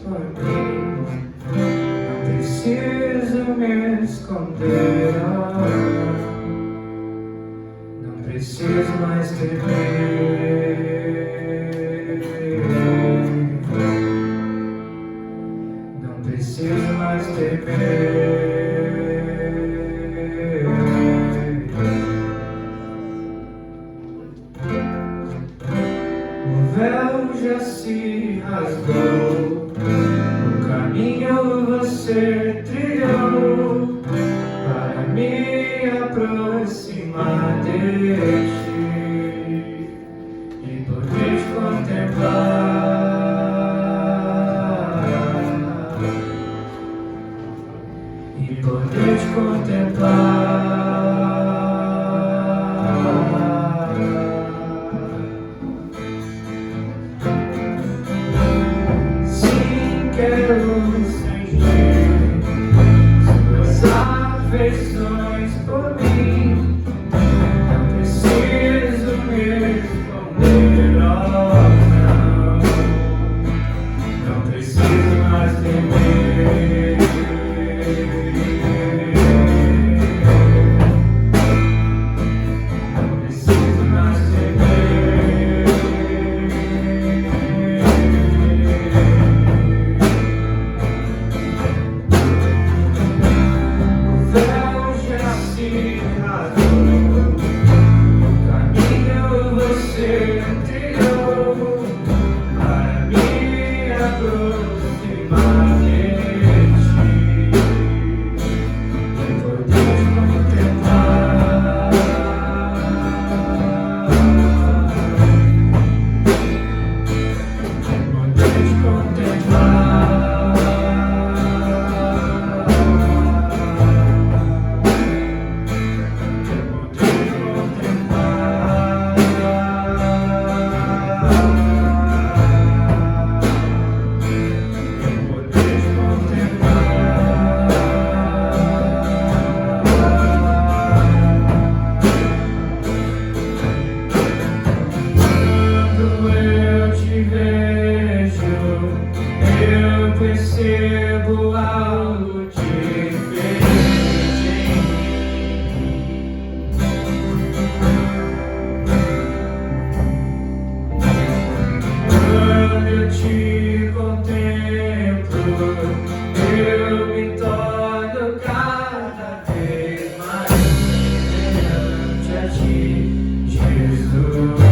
por mim. Não preciso me esconder, não preciso mais temer. Não preciso mais temer. O véu já se rasgou, o caminho você trilhou para me aproximar de ti e poder te contemplar. E poder te contemplar. Sim, quero sentir suas afeições por mim. Não preciso me esconder, não. Não preciso mais temer. Eu percebo algo diferente em mim. Quando eu te contemplo, eu me torno cada vez mais semelhante a ti, Jesus.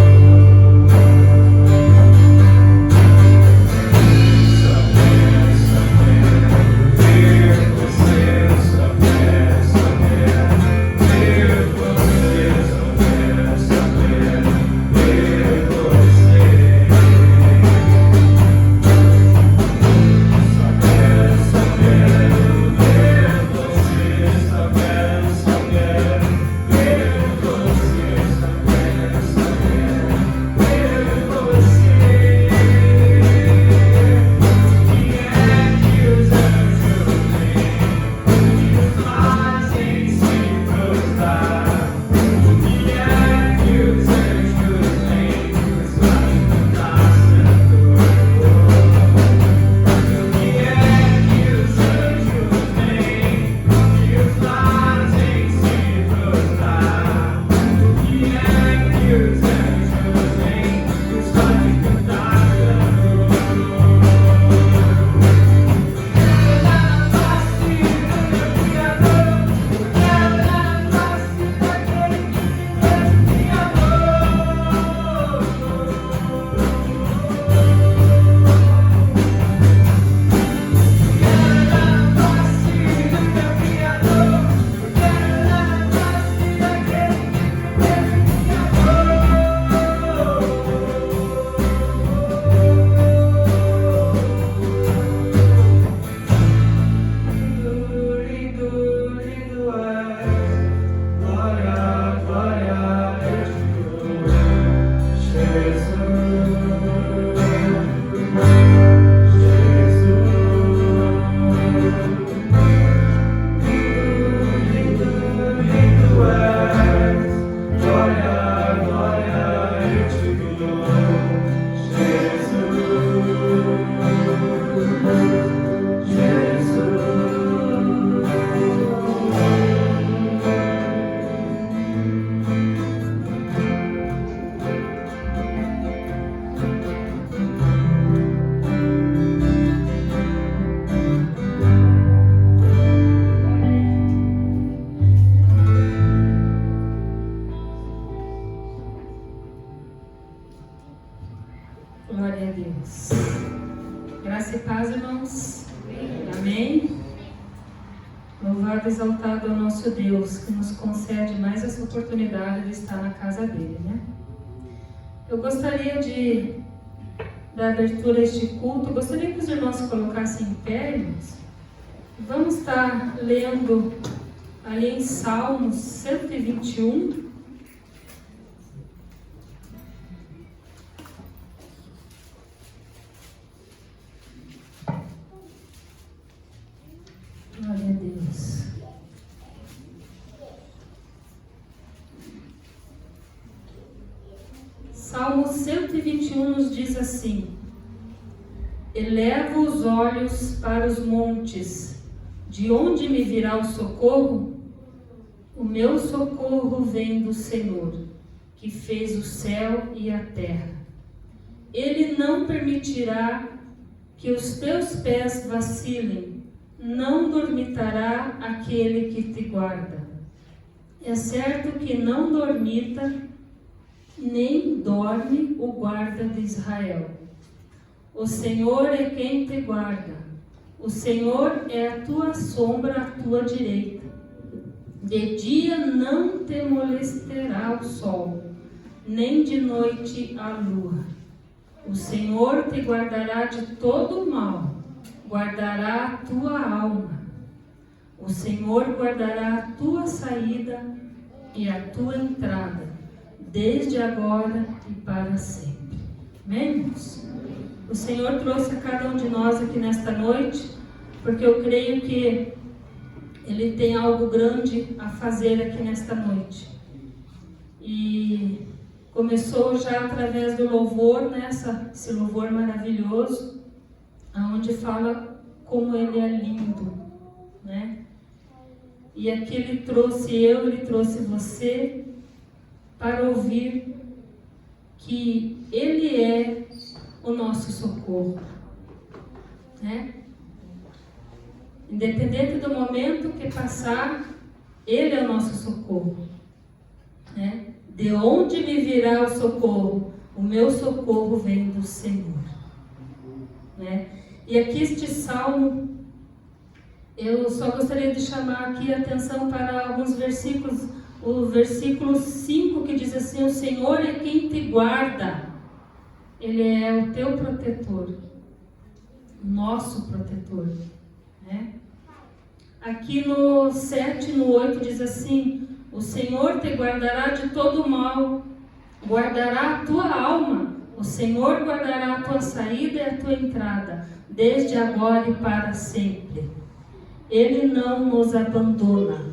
irmãos? Amém? Louvado e exaltado é o nosso Deus, que nos concede mais essa oportunidade de estar na casa dele, né? Eu gostaria de dar abertura a este culto. Gostaria que os irmãos se colocassem em pé, irmãos. Vamos estar lendo ali em Salmos 121. Glória a Deus. Salmo 121 nos diz assim: Elevo os olhos para os montes, de onde me virá o socorro? O meu socorro vem do Senhor, que fez o céu e a terra. Ele não permitirá que os teus pés vacilem, não dormitará aquele que te guarda. É certo que não dormita, nem dorme o guarda de Israel. O Senhor é quem te guarda. O Senhor é a tua sombra à tua direita. De dia não te molestará o sol, nem de noite a lua. O Senhor te guardará de todo o mal, guardará a tua alma. O Senhor guardará a tua saída e a tua entrada, desde agora e para sempre. Amém, irmãos? O Senhor trouxe a cada um de nós aqui nesta noite, porque eu creio que Ele tem algo grande a fazer aqui nesta noite. E começou já através do louvor, né? Esse louvor maravilhoso, onde fala como Ele é lindo, né? E aqui Ele trouxe Ele trouxe você para ouvir que Ele é o nosso socorro, né? Independente do momento que passar, Ele é o nosso socorro, né? De onde me virá o socorro? O meu socorro vem do Senhor, né? E aqui este salmo, eu só gostaria de chamar aqui a atenção para alguns versículos. O versículo 5 que diz assim: o Senhor é quem te guarda. Ele é o teu protetor, nosso protetor, né? Aqui no 7 e no 8 diz assim: o Senhor te guardará de todo mal, guardará a tua alma. O Senhor guardará a tua saída e a tua entrada, desde agora e para sempre. Ele não nos abandona.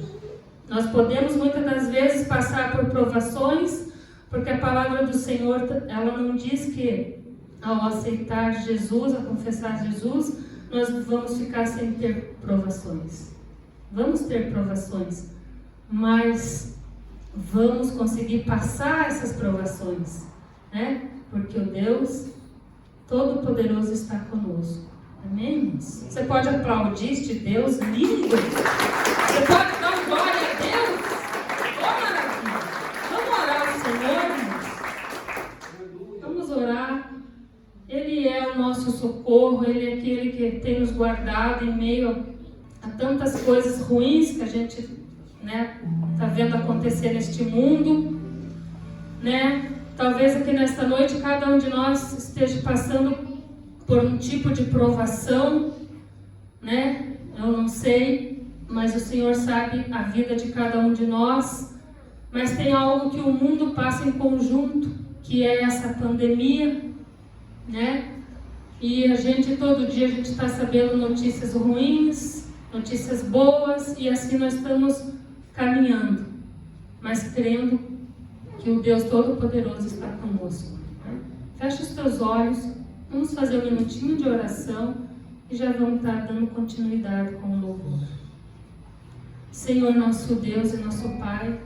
Nós podemos muitas das vezes passar por provações, porque a palavra do Senhor, ela não diz que ao aceitar Jesus, a confessar Jesus, nós vamos ficar sem ter provações. Vamos ter provações, mas vamos conseguir passar essas provações, né? Porque o Deus Todo-Poderoso está conosco. Amém? Você pode aplaudir este Deus lindo? Você pode dar glória a Deus? Oh, maravilha! Vamos orar ao Senhor, irmãos? Vamos orar. Ele é o nosso socorro, Ele é aquele que tem nos guardado em meio a tantas coisas ruins que a gente, né, está vendo acontecer neste mundo, né? Talvez aqui nesta noite cada um de nós esteja passando por um tipo de provação, né? Eu não sei, mas o Senhor sabe a vida de cada um de nós. Mas tem algo que o mundo passa em conjunto, que é essa pandemia, né? E a gente, todo dia, a gente está sabendo notícias ruins, notícias boas, e assim nós estamos caminhando, mas crendo que o Deus Todo-Poderoso está conosco, né? Fecha os teus olhos, vamos fazer um minutinho de oração e já vamos estar dando continuidade com o louvor. Senhor, nosso Deus e nosso Pai,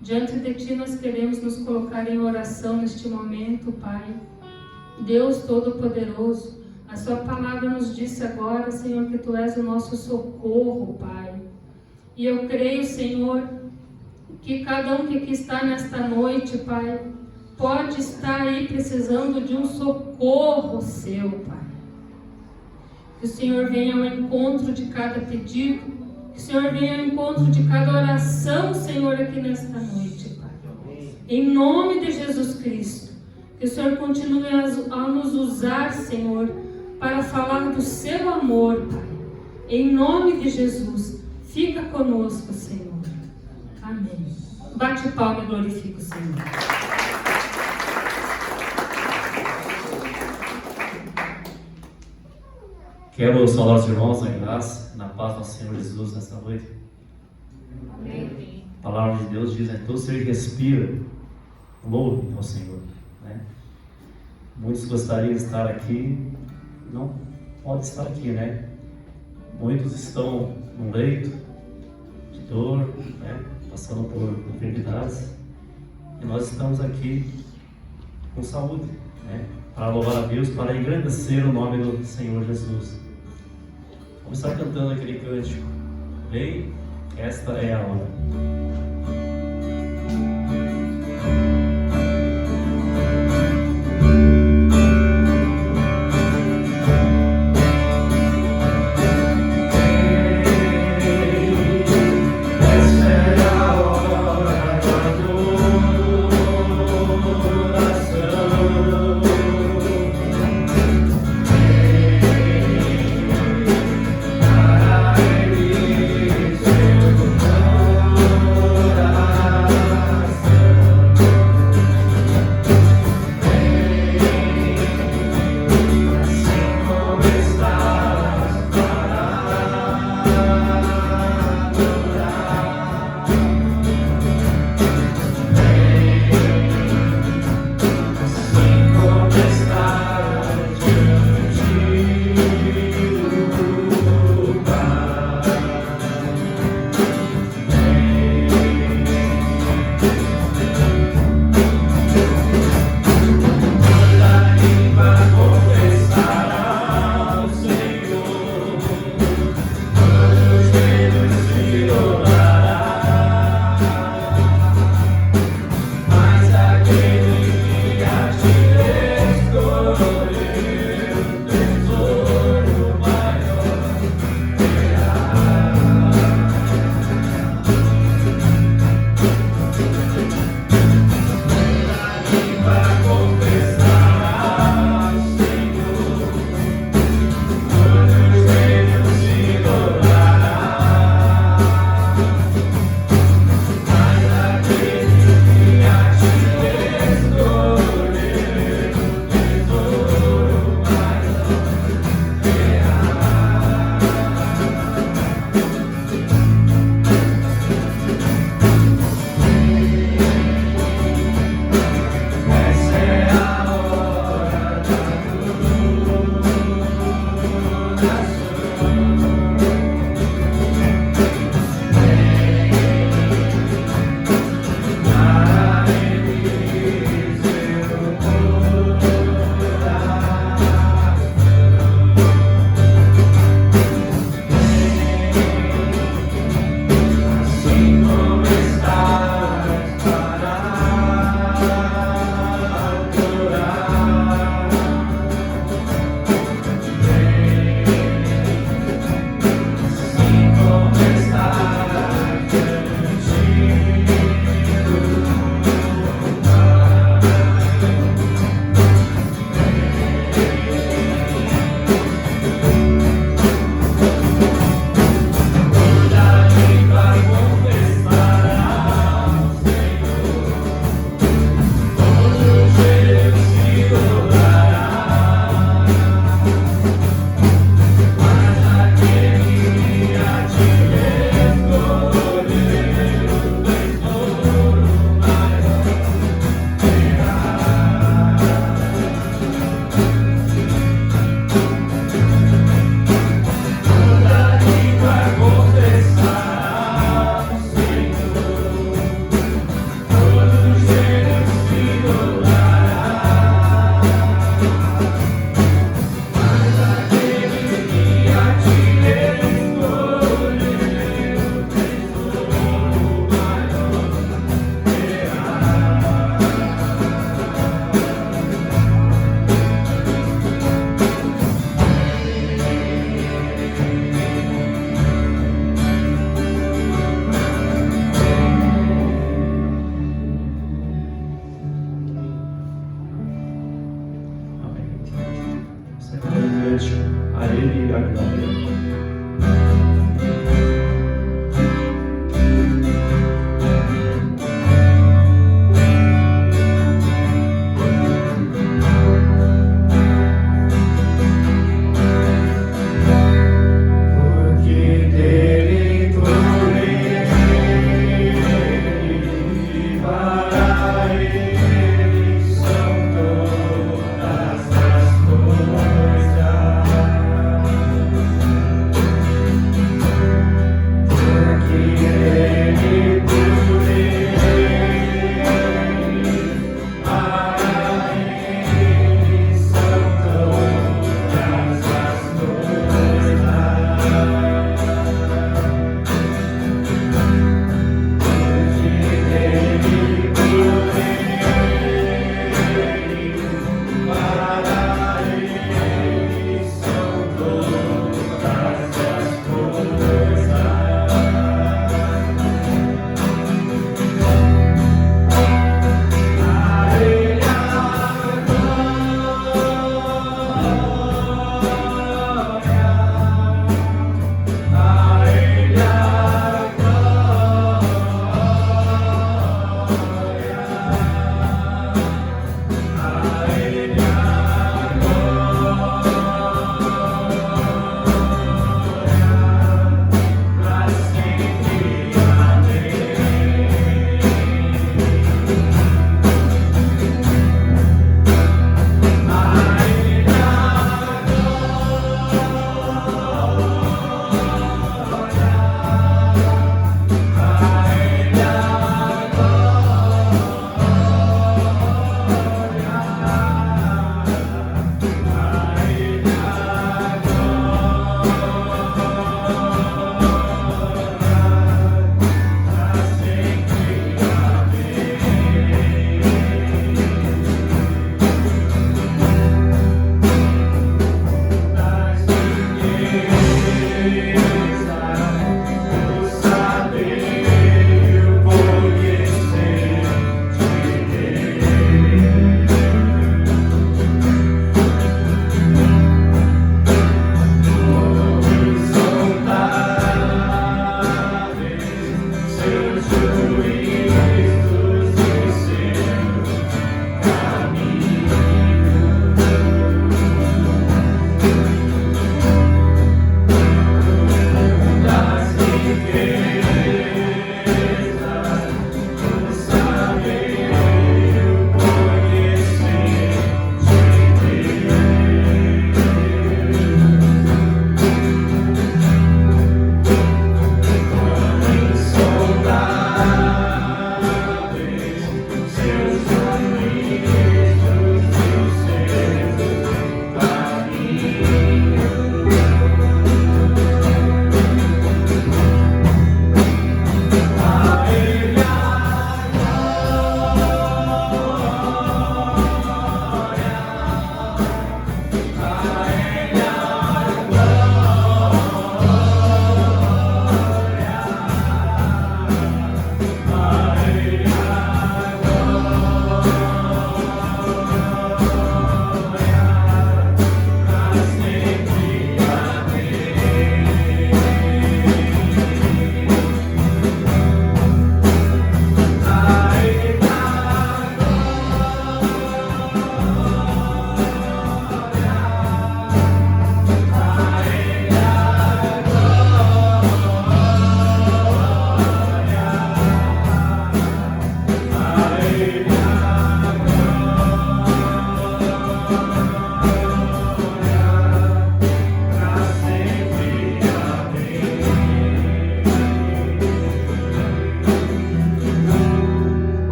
diante de Ti nós queremos nos colocar em oração neste momento, Pai. Deus Todo-Poderoso, a Sua palavra nos disse agora, Senhor, que Tu és o nosso socorro, Pai. E eu creio, Senhor, que cada um que aqui está nesta noite, Pai, pode estar aí precisando de um socorro Seu, Pai. Que o Senhor venha ao encontro de cada pedido, que o Senhor venha ao encontro de cada oração, Senhor, aqui nesta noite, Pai. Em nome de Jesus Cristo, que o Senhor continue a nos usar, Senhor, para falar do seu amor, Pai. Em nome de Jesus, fica conosco, Senhor. Amém. Bate palma e glorifica o Senhor. Quero saudar os irmãos na graça, na paz do nosso Senhor Jesus nesta noite. Amém. A palavra de Deus diz, todo ser que respira, louve ao Senhor. Né? Muitos gostariam de estar aqui, não podem estar aqui, né? Muitos estão num leito de dor, né? Passando por enfermidades, e nós estamos aqui com saúde, né? Para louvar a Deus, para engrandecer o nome do Senhor Jesus. Vamos estar cantando aquele cântico. Vem, esta é a hora.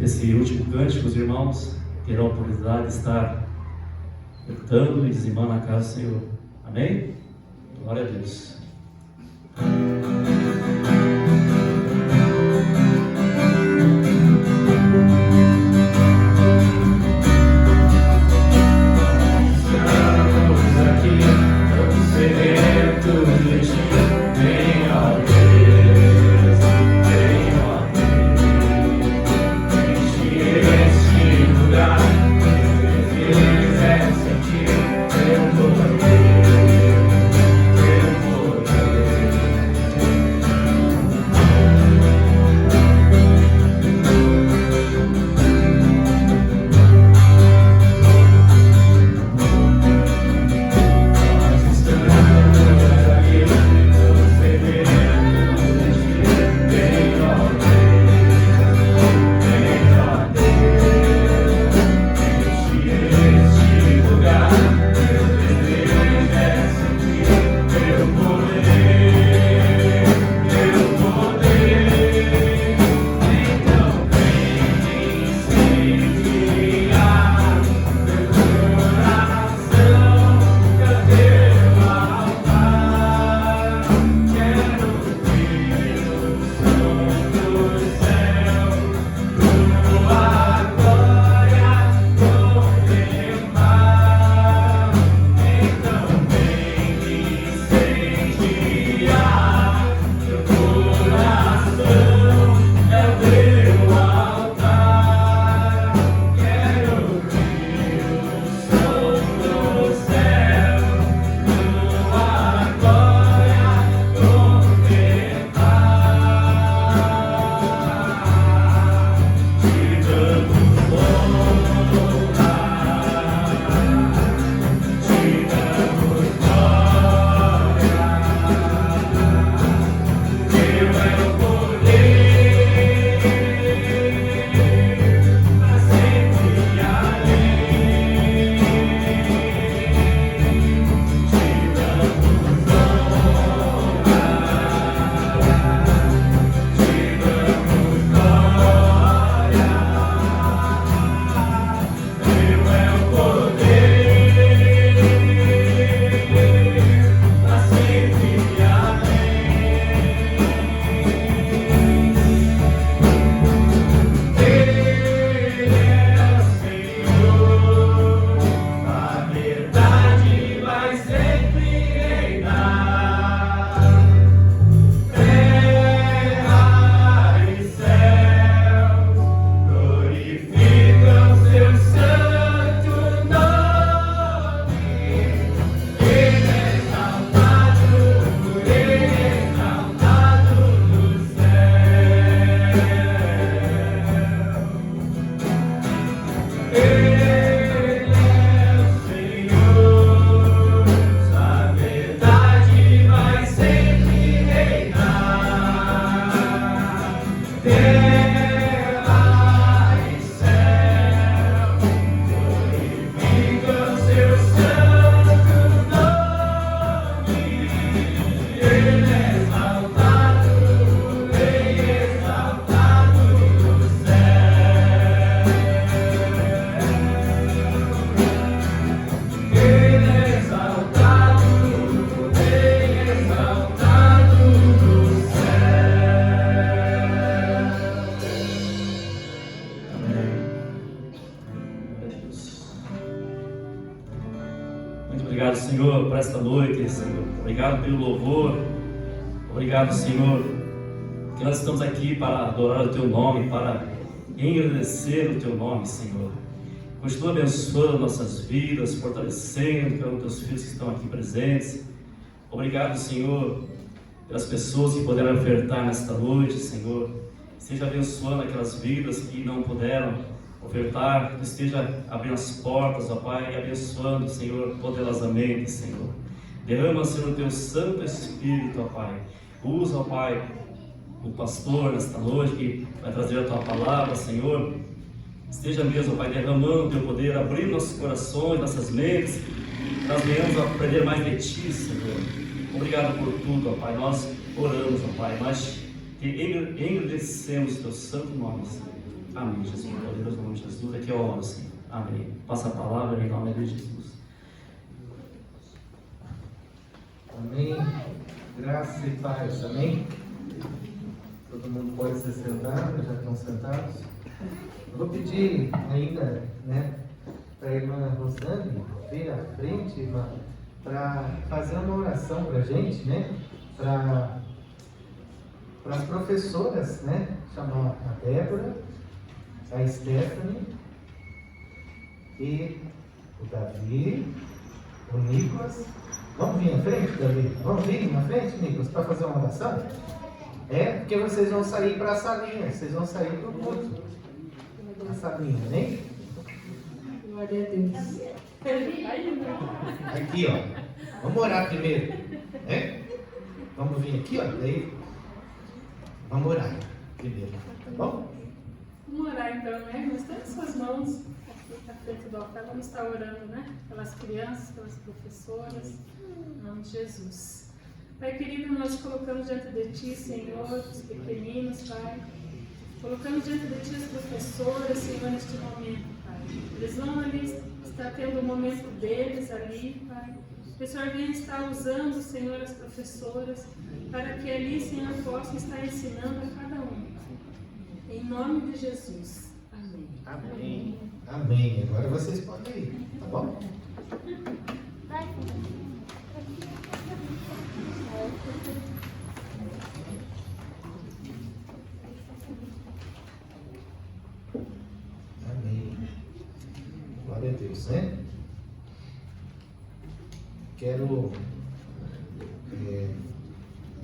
Esse último cântico, os irmãos terão a oportunidade de estar cantando e dizimando a casa do Senhor. Amém? Glória a Deus. Estamos aqui, tão sedentos de ti. Vem, ó Deus, vem, ó Deus. Enche este lugar, me fizer sentir teu poder, teu poder. noite, Senhor. Obrigado pelo louvor. Obrigado, Senhor, que nós estamos aqui para adorar o Teu nome, para engrandecer o Teu nome, Senhor. Continua abençoando nossas vidas, fortalecendo os Teus filhos que estão aqui presentes. Obrigado, Senhor, pelas pessoas que puderam ofertar nesta noite, Senhor. Esteja abençoando aquelas vidas que não puderam ofertar, que esteja abrindo as portas, ó Pai, e abençoando, Senhor, poderosamente, Senhor. Derrama, Senhor, o Teu Santo Espírito, ó Pai. Usa, ó Pai, o pastor nesta noite que vai trazer a Tua palavra, Senhor. Esteja mesmo, ó Pai, derramando o Teu poder, abrindo nossos corações, nossas mentes. Nós venhamos a aprender mais de Ti, Senhor. Obrigado por tudo, ó Pai. Nós oramos, ó Pai, nós te engrandecemos o Teu santo nome, Senhor. Amém, Jesus. Poderoso nome de Jesus. Aqui é o oro, Senhor. Amém. Passa a palavra em nome de Jesus. Amém. Graça e paz. Amém. Todo mundo pode se sentar, já estão sentados. Eu vou pedir ainda, para a irmã Rosane vir à frente, irmã, para fazer uma oração para a gente, para as professoras, chamar a Débora, a Stephanie e o Davi, o Nicolas. Vamos vir à frente, Davi? Vamos vir na frente, Nicolas, para fazer uma oração? Porque vocês vão sair para a salinha, vocês vão sair para o culto. A salinha, né? Glória a Deus. Aqui, ó. Vamos orar primeiro, Vamos vir aqui, ó. Daí, vamos orar primeiro, tá bom? Vamos orar então, Estende suas mãos aqui na frente do altar. Vamos estar orando, pelas crianças, pelas professoras, em nome de Jesus. Pai querido, nós colocamos diante de Ti, Senhor, os pequeninos, Pai. Colocamos diante de Ti as professoras, Senhor, neste momento, Pai. Eles vão ali estar tendo o momento deles ali, Pai. Que o Senhor venha estar usando, Senhor, as professoras, para que ali, Senhor, possam estar ensinando a cada um. Em nome de Jesus. Amém. Amém. Amém. Agora vocês podem ir, tá bom? Amém. Glória a Deus, Quero...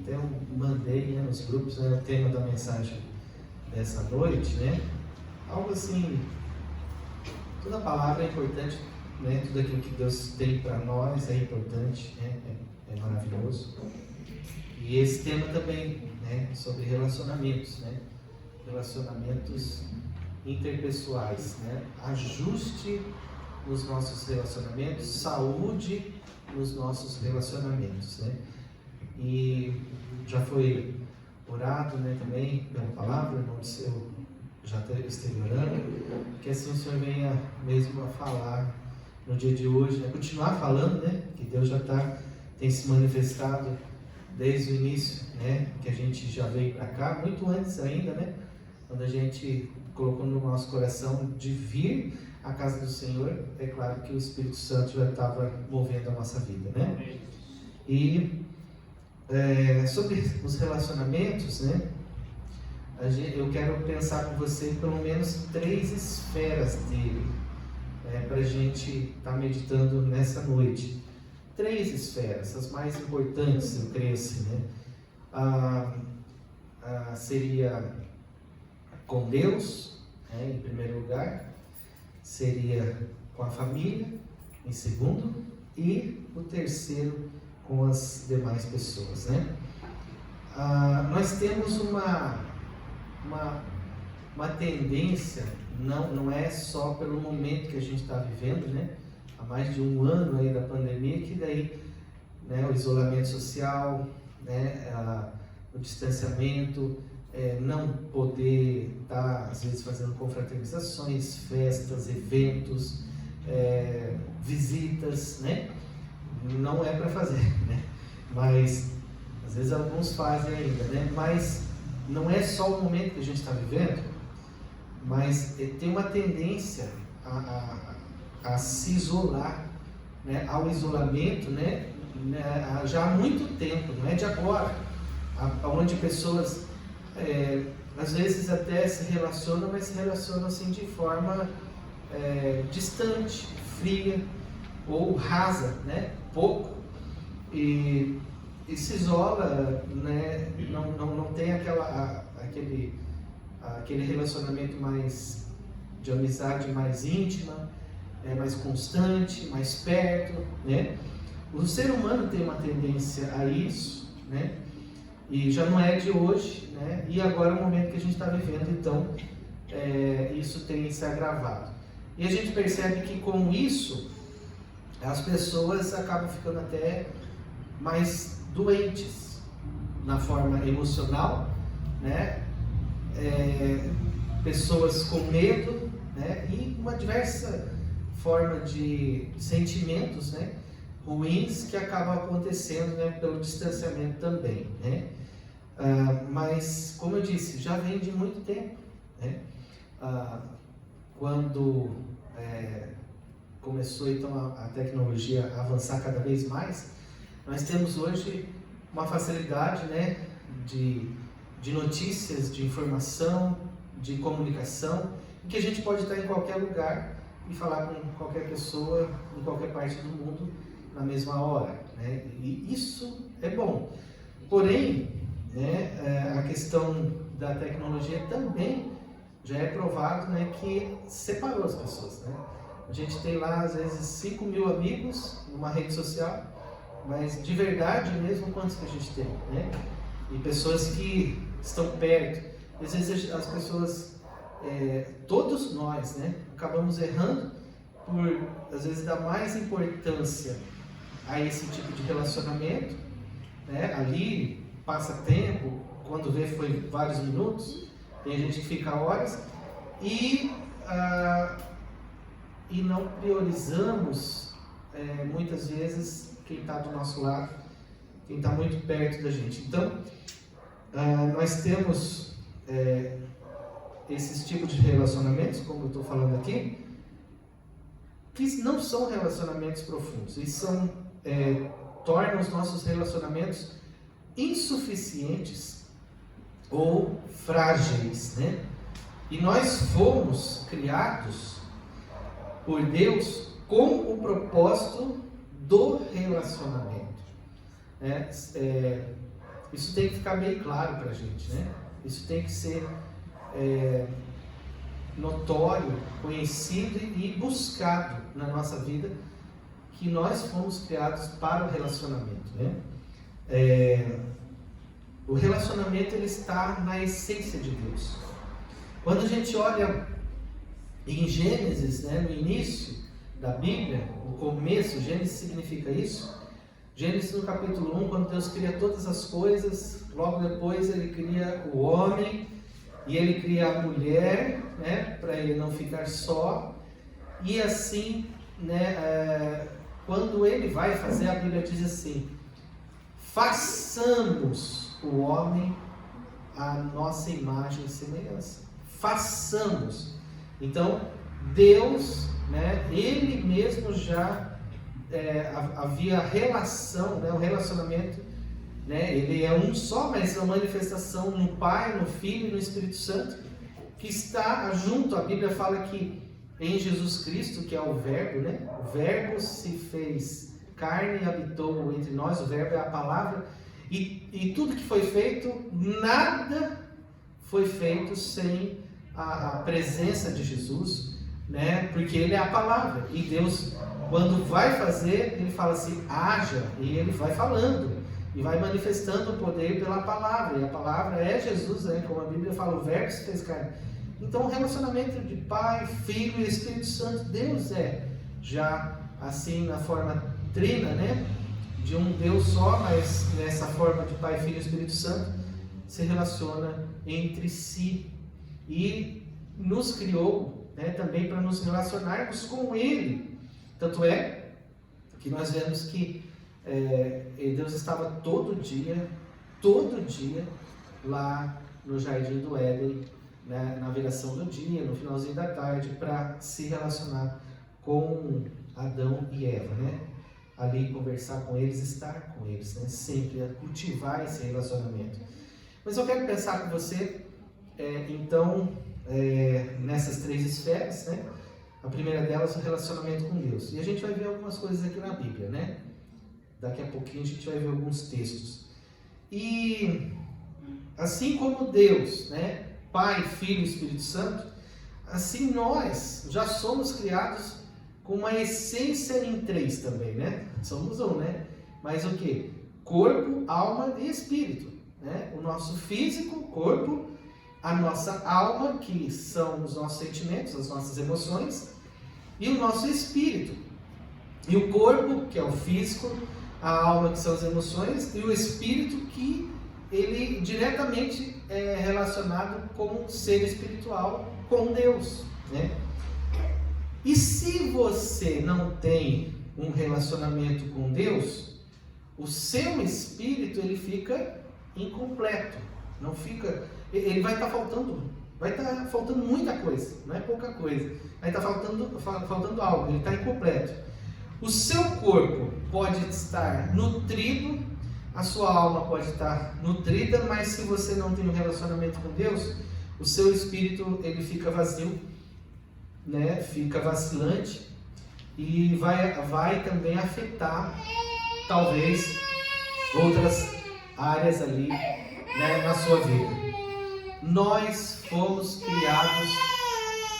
até eu mandei nos grupos o tema da mensagem dessa noite, algo assim, toda palavra é importante, tudo aquilo que Deus tem para nós é importante, é maravilhoso. E esse tema também, sobre relacionamentos, relacionamentos interpessoais, ajuste nos nossos relacionamentos, saúde nos nossos relacionamentos, E já foi orado, também pela palavra, irmão seu já esteve orando, que assim o Senhor venha mesmo a falar no dia de hoje, continuar falando, que Deus já tem se manifestado desde o início, que a gente já veio para cá, muito antes ainda, quando a gente colocou no nosso coração de vir à casa do Senhor, é claro que o Espírito Santo já estava movendo a nossa vida, E sobre os relacionamentos, eu quero pensar com você pelo menos 3 esferas dele, para a gente estar meditando nessa noite. 3 esferas, as mais importantes, eu creio assim, seria com Deus, em primeiro lugar, seria com a família, em segundo, e o terceiro com as demais pessoas, nós temos uma tendência, não é só pelo momento que a gente está vivendo, há mais de 1 ano aí da pandemia, que daí, o isolamento social, o distanciamento, não poder estar, às vezes, fazendo confraternizações, festas, eventos, visitas, não é para fazer, mas às vezes alguns fazem ainda, mas não é só o momento que a gente está vivendo, mas tem uma tendência a se isolar, ao isolamento, né, já há muito tempo, não é de agora, onde pessoas às vezes até se relacionam, mas se relacionam assim de forma distante, fria ou rasa, né? Pouco, e se isola, né? Não tem aquele relacionamento mais de amizade mais íntima, mais constante, mais perto, né? O ser humano tem uma tendência a isso, né? E já não é de hoje, né? E agora é o momento que a gente está vivendo, então isso tem se agravado. E a gente percebe que com isso as pessoas acabam ficando até mais doentes na forma emocional, né? Pessoas com medo, né? E uma diversa forma de sentimentos, né? Ruins que acabam acontecendo, né? Pelo distanciamento também, né? Mas, como eu disse, já vem de muito tempo, né? Quando começou então a tecnologia a avançar cada vez mais, nós temos hoje uma facilidade, né, de notícias, de informação, de comunicação, em que a gente pode estar em qualquer lugar e falar com qualquer pessoa em qualquer parte do mundo na mesma hora, né? E isso é bom. Porém, né, a questão da tecnologia também já é provado, né, que separou as pessoas, né? A gente tem lá às vezes 5 mil amigos numa rede social, mas de verdade mesmo quantos que a gente tem, né? E pessoas que estão perto. Às vezes as pessoas, todos nós, né, acabamos errando por às vezes dar mais importância a esse tipo de relacionamento, né? Ali passa tempo, quando vê foi vários minutos, tem gente que fica horas e não priorizamos muitas vezes quem está do nosso lado, quem está muito perto da gente. Então, nós temos esses tipos de relacionamentos, como eu estou falando aqui, que não são relacionamentos profundos e tornam os nossos relacionamentos insuficientes ou frágeis, né? E nós fomos criados por Deus com o propósito do relacionamento, né? Isso tem que ficar bem claro para a gente, né? Isso tem que ser notório, conhecido e buscado na nossa vida, que nós fomos criados para o relacionamento, né? O relacionamento ele está na essência de Deus. Quando a gente olha em Gênesis, né, no início da Bíblia, o começo, Gênesis significa isso. Gênesis no capítulo 1, quando Deus cria todas as coisas, logo depois ele cria o homem e ele cria a mulher, né, para ele não ficar só. E assim, né, quando ele vai fazer, a Bíblia diz assim: façamos o homem à nossa imagem e semelhança. Façamos. Então, Deus, né, Ele mesmo já havia relação, né, o relacionamento, né, Ele é um só, mas a manifestação no Pai, no Filho e no Espírito Santo, que está junto. A Bíblia fala que em Jesus Cristo, que é o Verbo, né, o Verbo se fez carne e habitou entre nós, o Verbo é a palavra, e tudo que foi feito, nada foi feito sem a presença de Jesus, né? Porque Ele é a palavra, e Deus, quando vai fazer, Ele fala assim, haja, e Ele vai falando, e vai manifestando o poder pela palavra, e a palavra é Jesus, né? Como a Bíblia fala, o Verbo se fez carne. Então o relacionamento de Pai, Filho e Espírito Santo, Deus já assim na forma trina, né? De um Deus só, mas nessa forma de Pai, Filho e Espírito Santo, se relaciona entre si e nos criou, né, também para nos relacionarmos com Ele. Tanto é que nós vemos que Deus estava todo dia lá no Jardim do Éden, né, na viração do dia, no finalzinho da tarde, para se relacionar com Adão e Eva, né? ali conversar com eles, estar com eles, né? Sempre cultivar esse relacionamento. Mas eu quero pensar com você, nessas 3 esferas, né? A primeira delas é o relacionamento com Deus. E a gente vai ver algumas coisas aqui na Bíblia, né? Daqui a pouquinho a gente vai ver alguns textos. E assim como Deus, né? Pai, Filho e Espírito Santo, assim nós já somos criados com uma essência em 3 também, né? Somos um, né? Mas o quê? Corpo, alma e espírito, né? O nosso físico, corpo, a nossa alma, que são os nossos sentimentos, as nossas emoções, e o nosso espírito. E o corpo, que é o físico, a alma, que são as emoções, e o espírito, que ele diretamente é relacionado com o ser espiritual, com Deus, né? E se você não tem um relacionamento com Deus, o seu espírito ele fica incompleto, não fica, ele vai estar faltando muita coisa, não é pouca coisa, vai estar faltando algo, ele está incompleto. O seu corpo pode estar nutrido, a sua alma pode estar nutrida, mas se você não tem um relacionamento com Deus, o seu espírito ele fica vazio, né? Fica vacilante e vai também afetar talvez outras áreas ali, né, na sua vida. Nós fomos criados,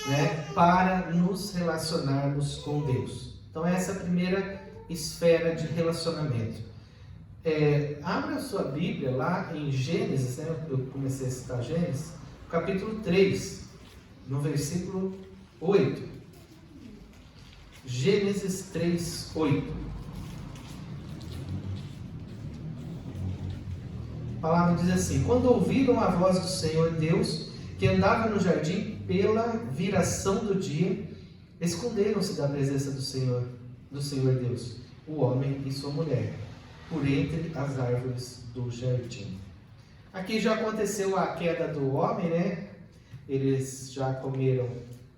né, para nos relacionarmos com Deus. Então essa é a primeira esfera de relacionamento. Abra a sua Bíblia lá em Gênesis, né? Eu comecei a citar Gênesis, capítulo 3, no versículo 8. Gênesis 3, 8. A palavra diz assim: quando ouviram a voz do Senhor Deus, que andava no jardim pela viração do dia, esconderam-se da presença do Senhor Deus, o homem e sua mulher, por entre as árvores do jardim. Aqui já aconteceu a queda do homem, né? Eles já comeram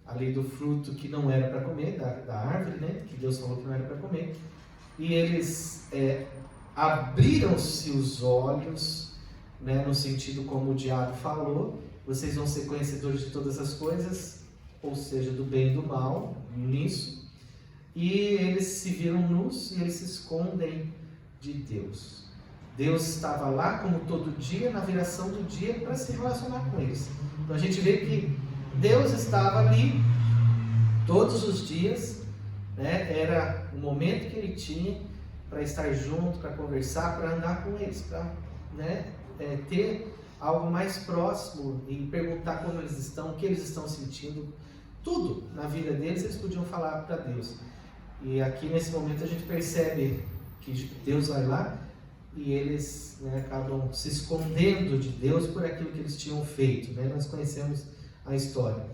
ali do fruto que não era para comer, da árvore, né? Que Deus falou que não era para comer. E eles abriram-se os olhos, né? No sentido como o diabo falou: vocês vão ser conhecedores de todas as coisas, ou seja, do bem e do mal, nisso. E eles se viram nus e eles se escondem de Deus. Deus estava lá como todo dia, na viração do dia, para se relacionar com eles. Então a gente vê que Deus estava ali todos os dias, né? Era o momento que ele tinha para estar junto, para conversar, para andar com eles, para, né, ter algo mais próximo e perguntar como eles estão, o que eles estão sentindo. Tudo na vida deles eles podiam falar para Deus. E aqui nesse momento a gente percebe que Deus vai lá e eles, né, acabam se escondendo de Deus por aquilo que eles tinham feito, né? Nós conhecemos a história.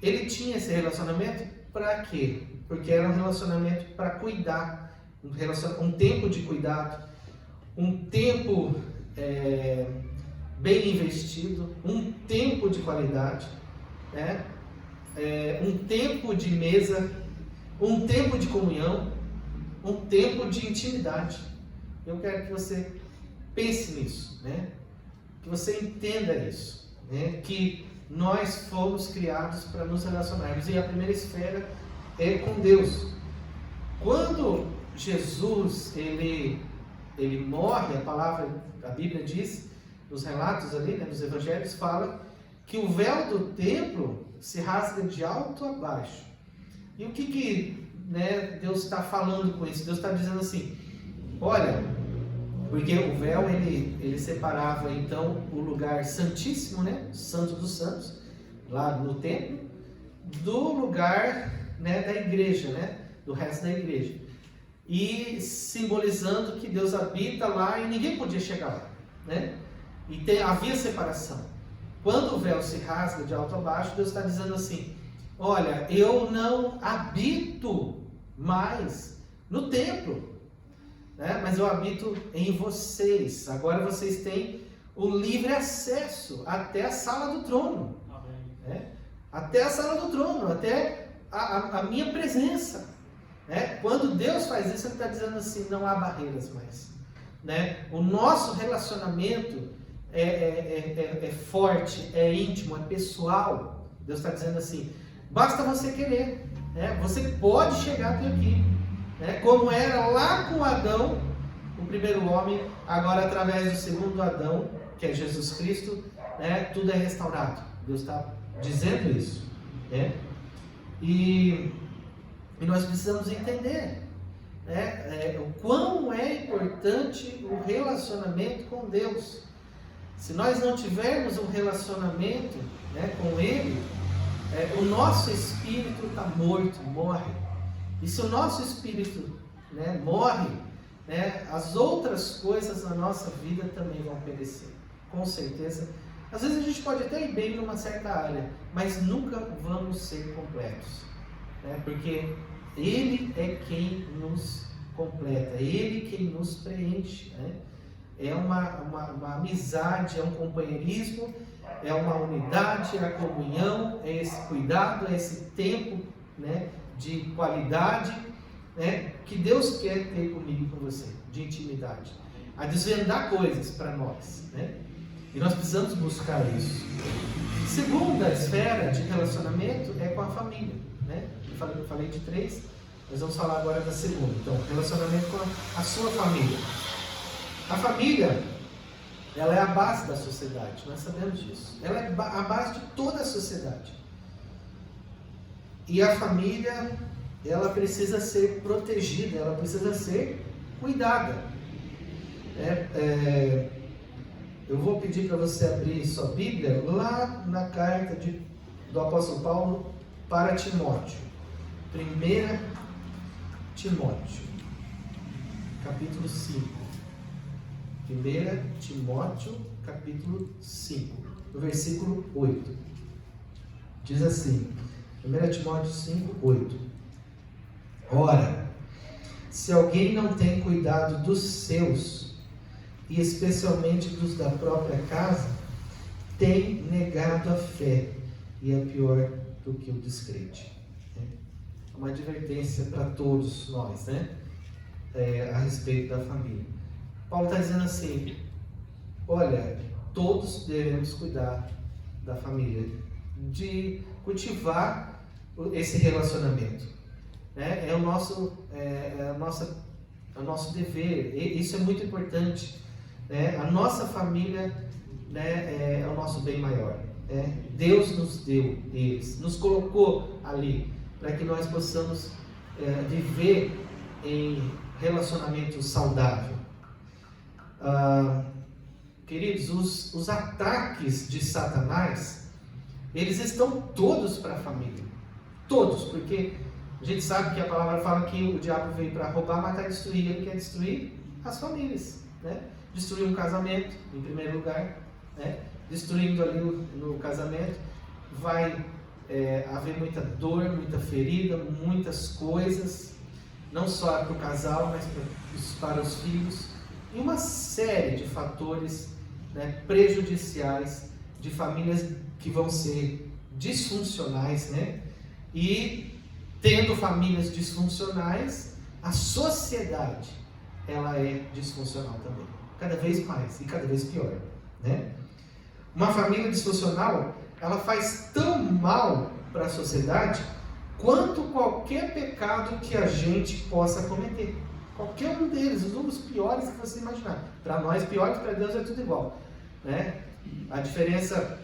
Ele tinha esse relacionamento para quê? Porque era um relacionamento para cuidar, um tempo de cuidado, um tempo bem investido, um tempo de qualidade, né? Um tempo de mesa, um tempo de comunhão, um tempo de intimidade. Eu quero que você pense nisso, né? Que você entenda isso, né? Que nós fomos criados para nos relacionarmos, e a primeira esfera é com Deus. Quando Jesus ele morre, a Bíblia diz, nos relatos ali, né, nos evangelhos, fala que o véu do templo se rasga de alto a baixo. E o que né, Deus está falando com isso? Deus está dizendo assim: olha, porque o véu ele separava então o lugar santíssimo, né, Santo dos Santos, lá no templo, do lugar, né, da igreja, né, do resto da igreja, e simbolizando que Deus habita lá e ninguém podia chegar lá, né? E havia separação. Quando o véu se rasga de alto a baixo, Deus está dizendo assim: olha, eu não habito mais no templo, né? Mas eu habito em vocês. Agora vocês têm o livre acesso até a sala do trono, né? Até a sala do trono, até a minha presença. Né? Quando Deus faz isso, Ele está dizendo assim, não há barreiras mais. Né? O nosso relacionamento é forte, é íntimo, é pessoal. Deus está dizendo assim, basta você querer. Né? Você pode chegar até aqui. Né? Como era lá com Adão, o primeiro homem, agora através do segundo Adão, que é Jesus Cristo, né? Tudo é restaurado. Deus está dizendo isso. Né? E nós precisamos entender, né? O quão é importante o relacionamento com Deus. Se nós não tivermos um relacionamento, né, com Ele, o nosso espírito está morto, morre. E se o nosso espírito, né, morre, né, as outras coisas na nossa vida também vão perecer, com certeza. Às vezes a gente pode até ir bem numa certa área, mas nunca vamos ser completos, né, porque Ele é quem nos completa, Ele quem nos preenche, né? É uma amizade, é um companheirismo, é uma unidade, é a comunhão, é esse cuidado, é esse tempo, né, de qualidade, né, que Deus quer ter comigo e com você, de intimidade, a desvendar coisas para nós, né? E nós precisamos buscar isso. Segunda esfera de relacionamento é com a família, né? Eu falei de 3, nós vamos falar agora da segunda. Então, relacionamento com a sua família. A família, ela é a base da sociedade, nós sabemos disso. Ela é a base de toda a sociedade. E a família, ela precisa ser protegida, ela precisa ser cuidada. Eu vou pedir para você abrir sua Bíblia lá na carta do apóstolo Paulo para Timóteo. 1 Timóteo, capítulo 5. 1 Timóteo, capítulo 5, no versículo 8. Diz assim, 1 Timóteo 5, 8. Ora, se alguém não tem cuidado dos seus, e especialmente dos da própria casa, tem negado a fé, e é pior do que o descrente. É uma advertência para todos nós, né? A respeito da família. Paulo está dizendo assim, olha, todos devemos cuidar da família, de cultivar esse relacionamento, né? É o nosso dever, isso é muito importante, né? A nossa família, né, é o nosso bem maior, né? Deus nos deu eles, nos colocou ali, para que nós possamos viver em relacionamento saudável. Queridos, os ataques de Satanás, eles estão todos para a família, todos, porque a gente sabe que a palavra fala que o diabo veio para roubar, matar e destruir. Ele quer destruir as famílias, né? Destruir um casamento, em primeiro lugar, né? Destruindo ali no casamento, vai haver muita dor, muita ferida, muitas coisas, não só para o casal, mas para os filhos, e uma série de fatores, né, prejudiciais, de famílias que vão ser disfuncionais, né? E tendo famílias disfuncionais, a sociedade, ela é disfuncional também, cada vez mais e cada vez pior, né? Uma família disfuncional, ela faz tão mal para a sociedade quanto qualquer pecado que a gente possa cometer. Qualquer um deles, um dos piores que você imaginar. Para nós, piores, para Deus é tudo igual, né? A diferença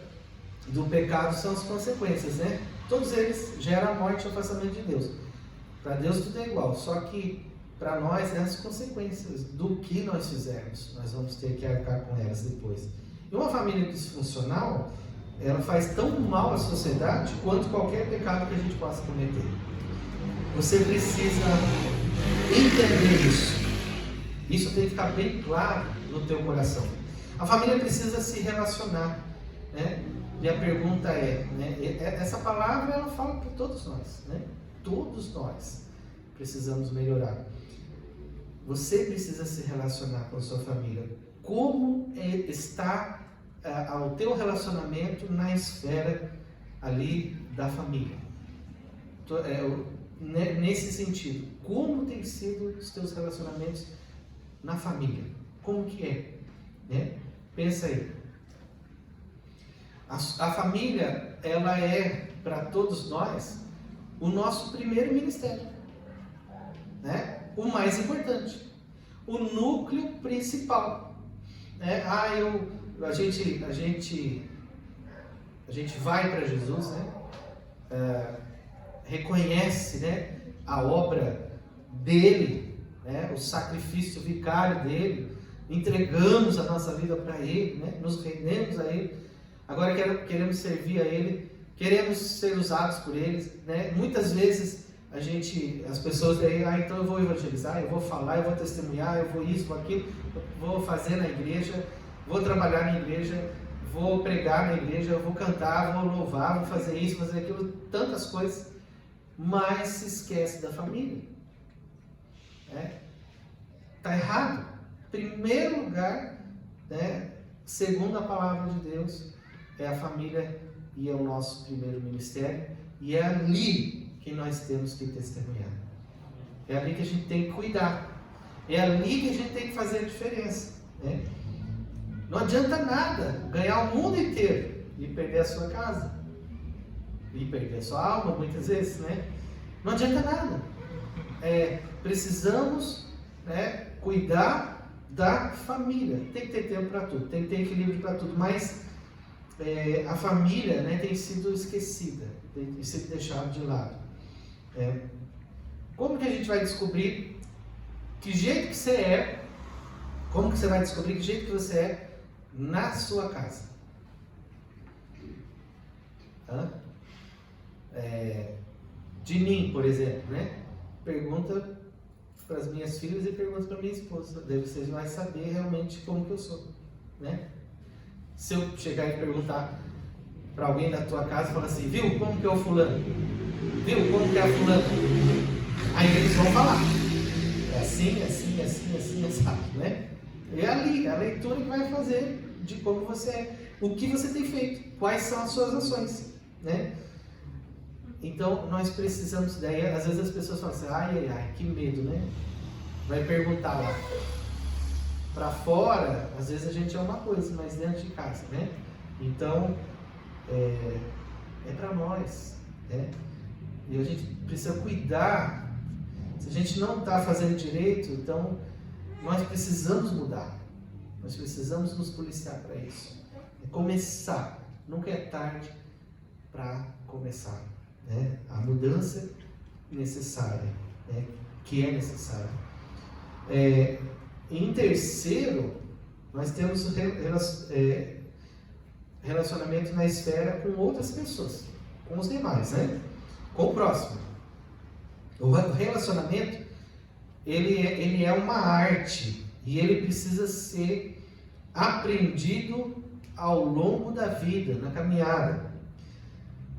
do pecado são as consequências, né? Todos eles geram a morte e o afastamento de Deus. Para Deus tudo é igual, só que para nós, as consequências do que nós fizermos, nós vamos ter que arcar com elas depois. E uma família disfuncional, ela faz tão mal à sociedade quanto qualquer pecado que a gente possa cometer. Você precisa entender isso. Isso tem que ficar bem claro no teu coração. A família precisa se relacionar, né? E a pergunta né? Essa palavra ela fala para todos nós, né? Todos nós precisamos melhorar. Você precisa se relacionar com a sua família. Como está o teu relacionamento na esfera ali da família? nesse sentido. Como tem sido os teus relacionamentos na família? Como que é? Né? Pensa aí. A família, ela é, para todos nós, o nosso primeiro ministério. Né? O mais importante. O núcleo principal. Né? A gente vai para Jesus, né? Reconhece, né, a obra dele, né, o sacrifício vicário dele, entregamos a nossa vida para ele, né, nos rendemos a ele, agora queremos servir a ele, queremos ser usados por ele, né? Muitas vezes as pessoas daí, então eu vou evangelizar, eu vou falar, eu vou testemunhar, eu vou isso, vou aquilo, vou fazer na igreja, vou trabalhar na igreja, vou pregar na igreja, eu vou cantar, vou louvar, vou fazer isso, fazer aquilo, tantas coisas, mas se esquece da família. Está errado. Primeiro lugar, né, segundo a palavra de Deus, é a família e é o nosso primeiro ministério, e é ali que nós temos que testemunhar. É ali que a gente tem que cuidar. É ali que a gente tem que fazer a diferença. Né? Não adianta nada ganhar o mundo inteiro e perder a sua casa. E perder a sua alma, muitas vezes, né? Não adianta nada. Precisamos, né, cuidar da família. Tem que ter tempo para tudo, tem que ter equilíbrio para tudo, mas a família, né, tem sido esquecida, tem sido deixada de lado. Como que a gente vai descobrir que jeito que você é? Como que você vai descobrir que jeito que você é na sua casa? De mim, por exemplo, né? Pergunta para as minhas filhas e pergunta para minha esposa. Daí você vai saber realmente como que eu sou, né? Se eu chegar e perguntar para alguém da tua casa e falar assim, viu, como que é o fulano? Viu, como que é a fulana? Aí eles vão falar. É assim, assim, assim, assim, assim, né? É ali, a leitura que vai fazer de como você é, o que você tem feito, quais são as suas ações, né? Então, nós precisamos, daí, às vezes as pessoas falam assim, ai, que medo, né? Vai perguntar lá. Para fora, às vezes a gente é uma coisa, mas dentro de casa, né? Então, é para nós, né? E a gente precisa cuidar. Se a gente não está fazendo direito, então, nós precisamos mudar. Nós precisamos nos policiar para isso. Começar. Nunca é tarde para começar. Né? A mudança necessária, né? Que é necessária. Em terceiro, nós temos relacionamento na esfera com outras pessoas, com os demais, né? Com o próximo. O relacionamento, ele é uma arte e ele precisa ser aprendido ao longo da vida, na caminhada.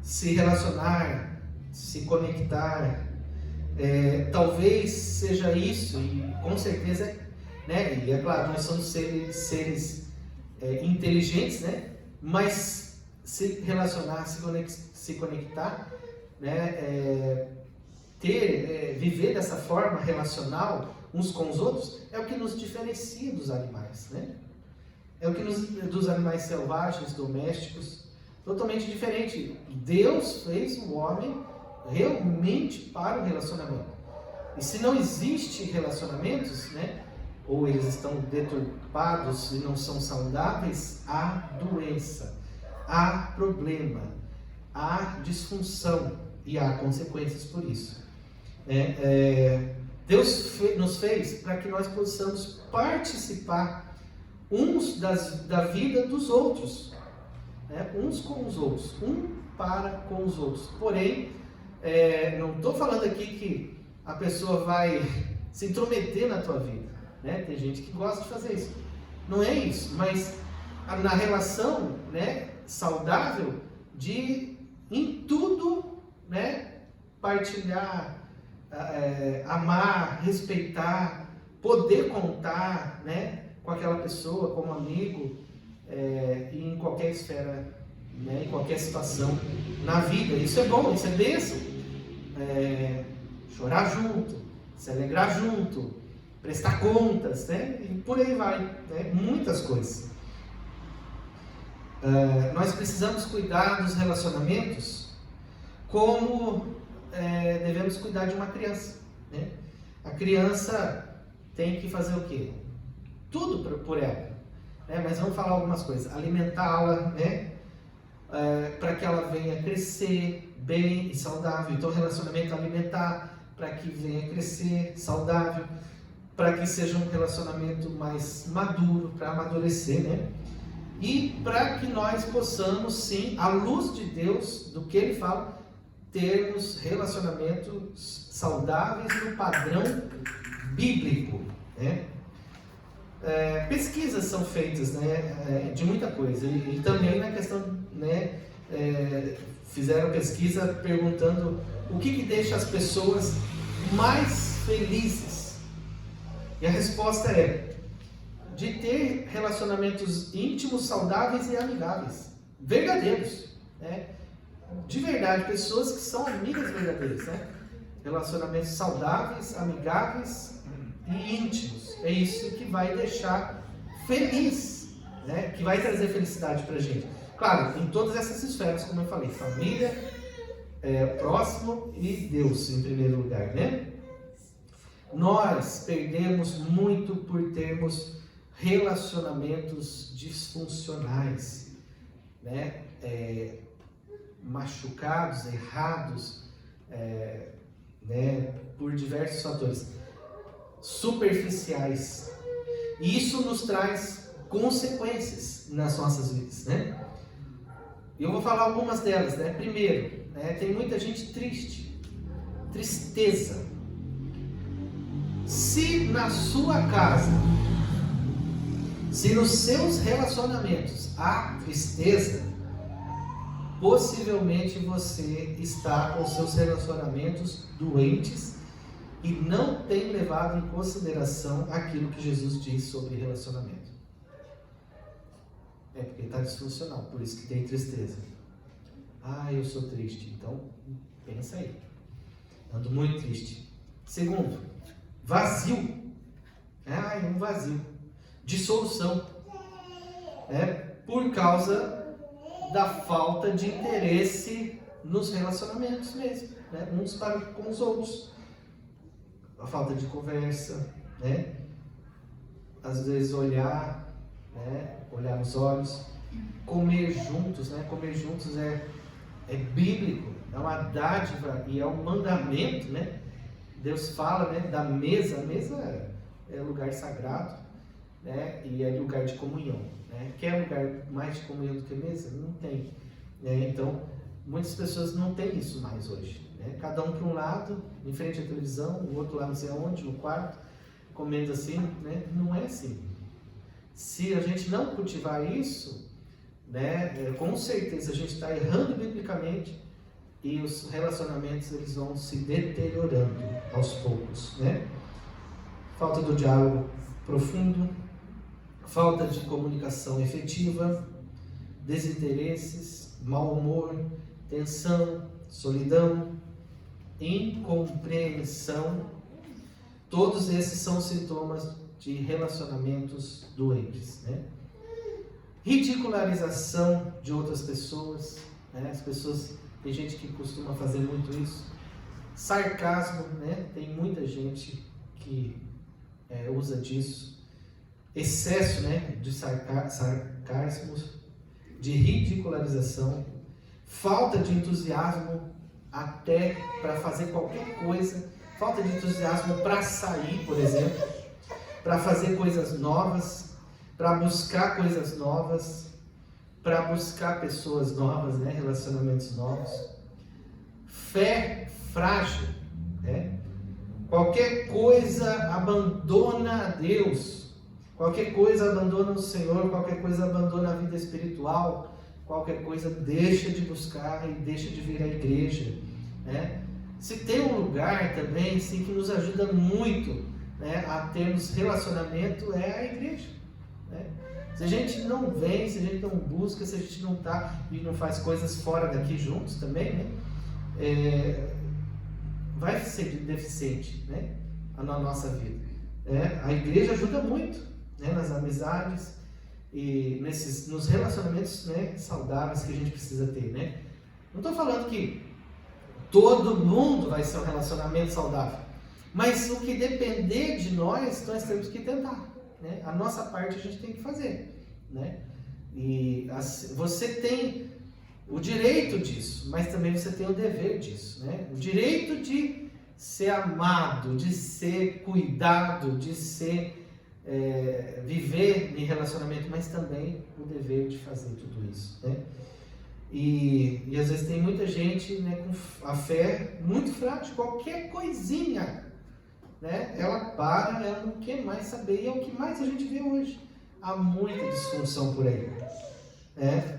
Se relacionar, se conectar, talvez seja isso, e com certeza, né? E é claro, nós somos seres inteligentes, né? Mas se relacionar, se conectar, né? Viver dessa forma relacional uns com os outros é o que nos diferencia dos animais, né? É o que dos animais selvagens, domésticos, totalmente diferente. Deus fez o homem realmente para o relacionamento. E se não existe relacionamentos, né, ou eles estão deturpados e não são saudáveis, há doença, há problema, há disfunção e há consequências por isso. Deus nos fez para que nós possamos participar uns da vida dos outros, né? Uns com os outros, para com os outros. Porém, não estou falando aqui que a pessoa vai se intrometer na tua vida, né? Tem gente que gosta de fazer isso. Não é isso, mas na relação, né, saudável, de em tudo, né, partilhar, amar, respeitar, poder contar, né, com aquela pessoa como amigo, e em qualquer esfera, né, em qualquer situação na vida. Isso é bom, isso é bênção. chorar junto, se alegrar junto, prestar contas, né? E por aí vai, né? Muitas coisas. Nós precisamos cuidar dos relacionamentos como devemos cuidar de uma criança, né? A criança tem que fazer o quê? Tudo por ela, né? Mas vamos falar algumas coisas. Alimentá-la, né? Para que ela venha crescer bem e saudável. Então, relacionamento alimentar para que venha crescer saudável, para que seja um relacionamento mais maduro, para amadurecer, né? E para que nós possamos, sim, à luz de Deus, do que Ele fala, termos relacionamentos saudáveis no padrão bíblico, né? Pesquisas são feitas, né, de muita coisa, e também na questão, né, fizeram pesquisa perguntando o que deixa as pessoas mais felizes, e a resposta é de ter relacionamentos íntimos, saudáveis e amigáveis, verdadeiros, né? De verdade, pessoas que são amigas verdadeiras, né? Relacionamentos saudáveis, amigáveis e íntimos. É isso que vai deixar feliz, né? Que vai trazer felicidade pra gente. Claro, em todas essas esferas, como eu falei, família, próximo e Deus em primeiro lugar, né? Nós perdemos muito por termos relacionamentos disfuncionais, né? Machucados, errados, né? Por diversos fatores superficiais, e isso nos traz consequências nas nossas vidas, né? E eu vou falar algumas delas, né? Primeiro, né? Tem muita gente triste, tristeza. Se na sua casa, se nos seus relacionamentos há tristeza, possivelmente você está com seus relacionamentos doentes e não tem levado em consideração aquilo que Jesus diz sobre relacionamento. Porque está disfuncional, por isso que tem tristeza. Eu sou triste, então pensa aí. Ando muito triste. Segundo, vazio. Um vazio. Dissolução. Por causa da falta de interesse nos relacionamentos mesmo, né? Uns para com os outros. A falta de conversa, né? Às vezes olhar, né? Olhar nos olhos, comer juntos, né? Comer juntos é bíblico, é uma dádiva e é um mandamento, né? Deus fala, né? Da mesa, a mesa é lugar sagrado, né? E é lugar de comunhão, né? Quer lugar mais de comunhão do que mesa? Não tem, né? Então, muitas pessoas não têm isso mais hoje, né? Cada um para um lado, em frente à televisão, o outro lá não sei aonde, no quarto, comendo assim, né? Não é assim. Se a gente não cultivar isso, né? Com certeza a gente está errando biblicamente e os relacionamentos eles vão se deteriorando aos poucos, né? Falta do diálogo profundo, falta de comunicação efetiva, desinteresses, mau humor, tensão, solidão, incompreensão. Todos esses são sintomas de relacionamentos doentes, né? Ridicularização de outras pessoas, né? As pessoas, tem gente que costuma fazer muito isso. Sarcasmo, né? Tem muita gente que usa disso. Excesso, né? De sarcasmos, de ridicularização, falta de entusiasmo até para fazer qualquer coisa, falta de entusiasmo para sair, por exemplo, para fazer coisas novas, para buscar coisas novas, para buscar pessoas novas, né? Relacionamentos novos. Fé frágil, né? Qualquer coisa abandona a Deus, qualquer coisa abandona o Senhor, qualquer coisa abandona a vida espiritual, qualquer coisa deixa de buscar e deixa de vir à igreja, né? Se tem um lugar também sim, que nos ajuda muito, né, a termos relacionamento, é a igreja, né? Se a gente não vem, se a gente não busca, se a gente não está e não faz coisas fora daqui juntos também, né? vai ser deficiente, né, na nossa vida. A igreja ajuda muito, né, nas amizades e nos relacionamentos, né, saudáveis que a gente precisa ter, né. Não estou falando que todo mundo vai ser um relacionamento saudável, mas o que depender de nós temos que tentar, né. A nossa parte a gente tem que fazer, né. E você tem o direito disso, mas também você tem o dever disso, né? O direito de ser amado, de ser cuidado, de viver em relacionamento, mas também o dever de fazer tudo isso, né? E às vezes tem muita gente, né, com a fé muito frágil, qualquer coisinha, né, ela não quer mais saber, e é o que mais a gente vê hoje. Há muita disfunção por aí, né?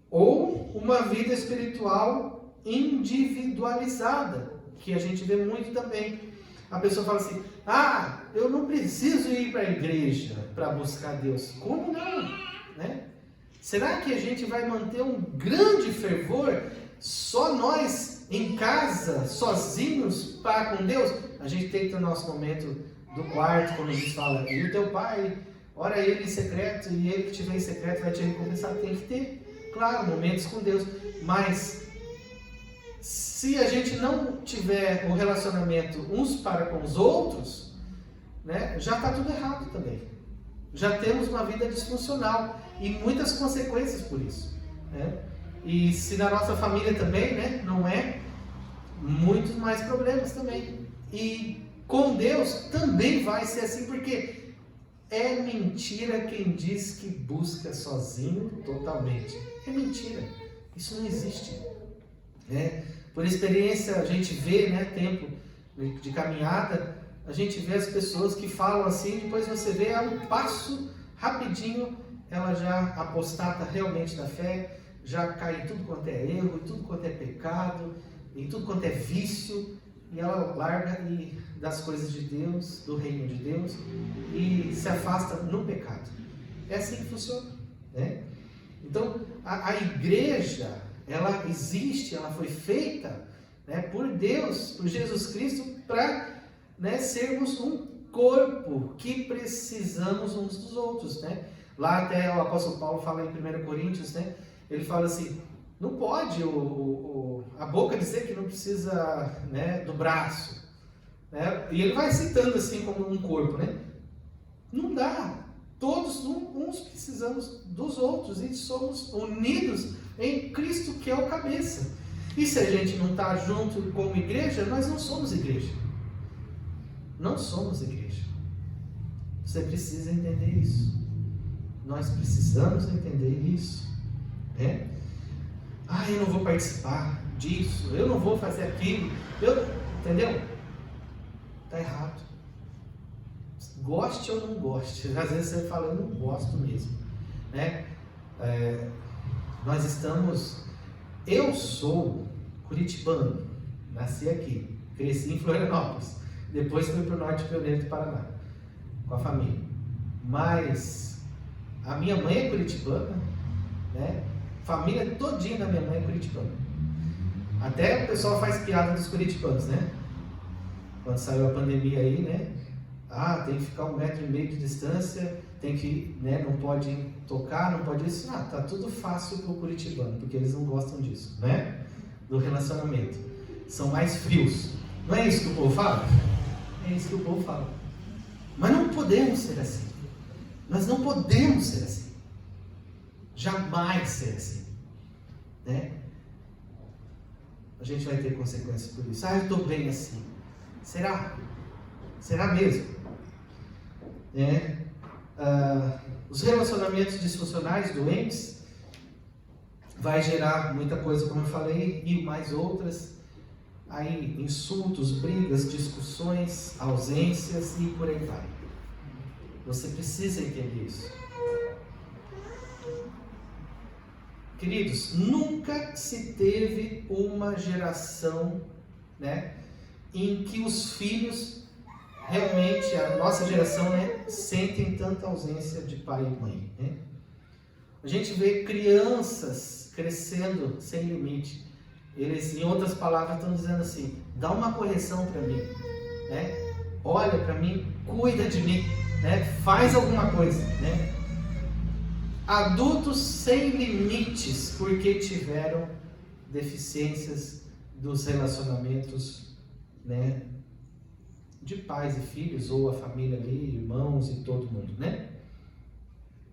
Ou uma vida espiritual individualizada, que a gente vê muito também. A pessoa fala assim, eu não preciso ir para a igreja para buscar Deus. Como não? Né? Será que a gente vai manter um grande fervor só nós em casa, sozinhos, para com Deus? A gente tem que ter o nosso momento do quarto, quando a gente fala, e o teu pai, ora ele em secreto, e ele que estiver em secreto vai te recompensar. Tem que ter. Claro, momentos com Deus, mas se a gente não tiver um relacionamento uns para com os outros, né, já está tudo errado também. Já temos uma vida disfuncional e muitas consequências por isso, né? E se na nossa família também, né, não é, muitos mais problemas também. E com Deus também vai ser assim, porque é mentira quem diz que busca sozinho totalmente. É mentira. Isso não existe. Né? Por experiência, a gente vê, né, tempo de caminhada, a gente vê as pessoas que falam assim, depois você vê a um passo, rapidinho, ela já apostata realmente da fé, já cai em tudo quanto é erro, em tudo quanto é pecado, em tudo quanto é vício, e ela larga das coisas de Deus, do reino de Deus, e se afasta no pecado. É assim que funciona, né? Então, a igreja, ela existe, ela foi feita, né, por Deus, por Jesus Cristo, para, né, sermos um corpo que precisamos uns dos outros, né? Lá até o apóstolo Paulo fala em 1 Coríntios, né? Ele fala assim, não pode a boca dizer que não precisa, né, do braço, né? E ele vai citando assim como um corpo, né? Não dá. Todos uns precisamos dos outros e somos unidos em Cristo, que é o cabeça. E se a gente não está junto como igreja, nós não somos igreja. Não somos igreja. Você precisa entender isso. Nós precisamos entender isso. Né? Eu não vou participar disso, eu não vou fazer aquilo. Entendeu? Está errado. Goste ou não goste. Às vezes você fala, eu não gosto mesmo. Né? Eu sou curitibano, nasci aqui, cresci em Florianópolis, depois fui para o Norte Pioneiro do Paraná, com a família. Mas a minha mãe é curitibana, né? Família todinha da minha mãe é curitibana. Até o pessoal faz piada dos curitibanos, né? Quando saiu a pandemia aí, né? Tem que ficar 1,5 metro de distância, tem que, né, não pode tocar, não pode isso. Tá tudo fácil para o curitibano, porque eles não gostam disso, né? Do relacionamento. São mais frios. Não é isso que o povo fala? É isso que o povo fala. Mas não podemos ser assim. Nós não podemos ser assim. Jamais ser assim. Né? A gente vai ter consequências por isso. Eu estou bem assim. Será? Será mesmo? Os relacionamentos disfuncionais, doentes, vai gerar muita coisa, como eu falei, e mais outras. Aí, insultos, brigas, discussões, ausências e por aí vai. Você precisa entender isso. Queridos, nunca se teve uma geração, né, em que os filhos, realmente, a nossa geração, né, sentem tanta ausência de pai e mãe. Né? A gente vê crianças crescendo sem limite. Eles, em outras palavras, estão dizendo assim, dá uma correção para mim, né? Olha para mim, cuida de mim, né? Faz alguma coisa, né? Adultos sem limites, porque tiveram deficiências dos relacionamentos, né? De pais e filhos, ou a família ali, irmãos e todo mundo, né?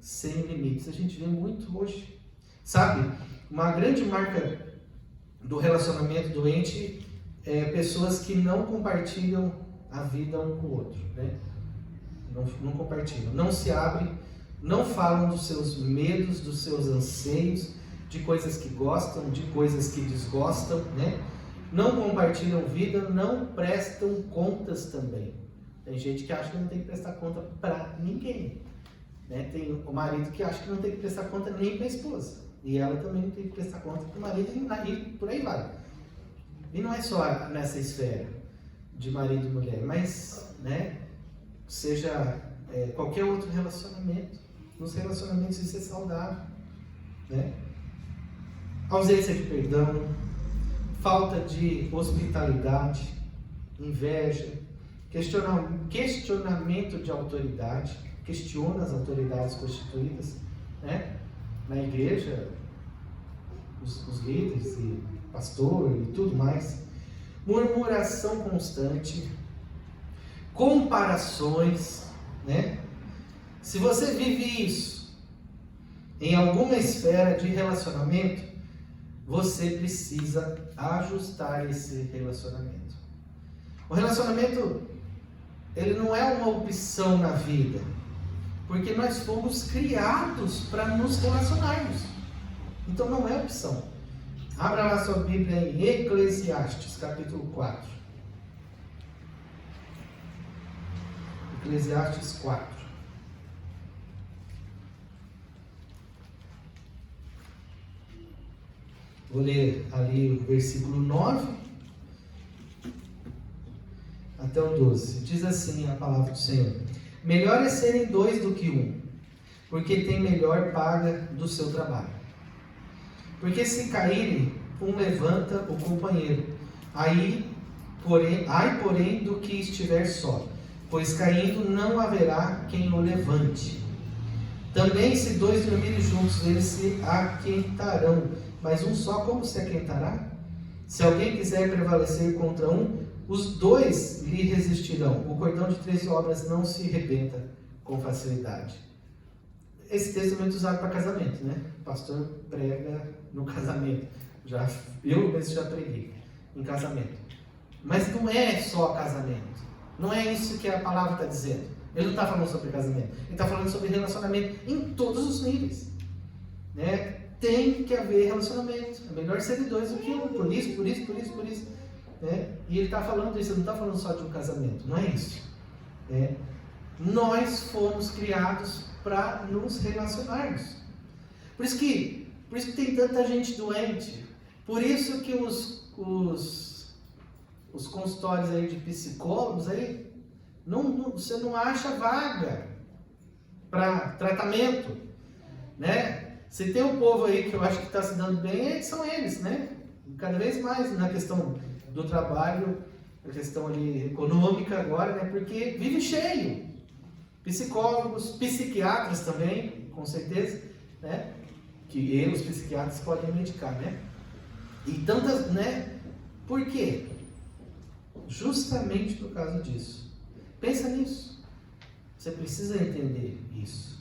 Sem limites. A gente vê muito hoje. Sabe, uma grande marca do relacionamento doente é pessoas que não compartilham a vida um com o outro, né? Não compartilham, não se abrem, não falam dos seus medos, dos seus anseios, de coisas que gostam, de coisas que desgostam, né? Não compartilham vida, não prestam contas também. Tem gente que acha que não tem que prestar conta para ninguém, né? Tem o marido que acha que não tem que prestar conta nem para a esposa, e ela também não tem que prestar conta para o marido, e por aí vai. E não é só nessa esfera de marido e mulher, mas, né, seja qualquer outro relacionamento. Nos relacionamentos isso é saudável, né? Ausência de perdão, falta de hospitalidade, inveja, questionamento de autoridade, questiona as autoridades constituídas, né? Na igreja, os líderes e pastor e tudo mais, murmuração constante, comparações, né? Se você vive isso em alguma esfera de relacionamento, você precisa ajustar esse relacionamento. O relacionamento, ele não é uma opção na vida, porque nós fomos criados para nos relacionarmos. Então não é opção. Abra lá sua Bíblia em Eclesiastes, capítulo 4. Eclesiastes 4. Vou ler ali o versículo 9 até o 12. Diz assim a palavra do Senhor: melhor é serem dois do que um, porque tem melhor paga do seu trabalho. Porque se caírem, um levanta o companheiro. Ai, porém, do que estiver só, pois caindo não haverá quem o levante. Também se dois dormirem juntos, eles se aquentarão, mas um só como se aquentará? Se alguém quiser prevalecer contra um, os dois lhe resistirão. O cordão de 13 obras não se rebenta com facilidade. Esse texto é muito usado para casamento, né? O pastor prega no casamento. Eu mesmo já preguei em casamento. Mas não é só casamento. Não é isso que a palavra está dizendo. Ele não está falando sobre casamento. Ele está falando sobre relacionamento em todos os níveis, né? Tem que haver relacionamento. É melhor ser de dois do que um. Por isso. Né? E ele está falando isso. Ele não está falando só de um casamento. Não é isso. Né? Nós fomos criados para nos relacionarmos. Por isso que tem tanta gente doente. Por isso que os consultórios aí de psicólogos aí, você não acha vaga para tratamento, né? Se tem um povo aí que eu acho que está se dando bem, são eles, né? Cada vez mais na questão do trabalho, na questão ali econômica agora, né? Porque vive cheio. Psicólogos, psiquiatras também, com certeza, né? Que os psiquiatras podem medicar, né? E tantas, né? Por quê? Justamente por causa disso. Pensa nisso. Você precisa entender isso.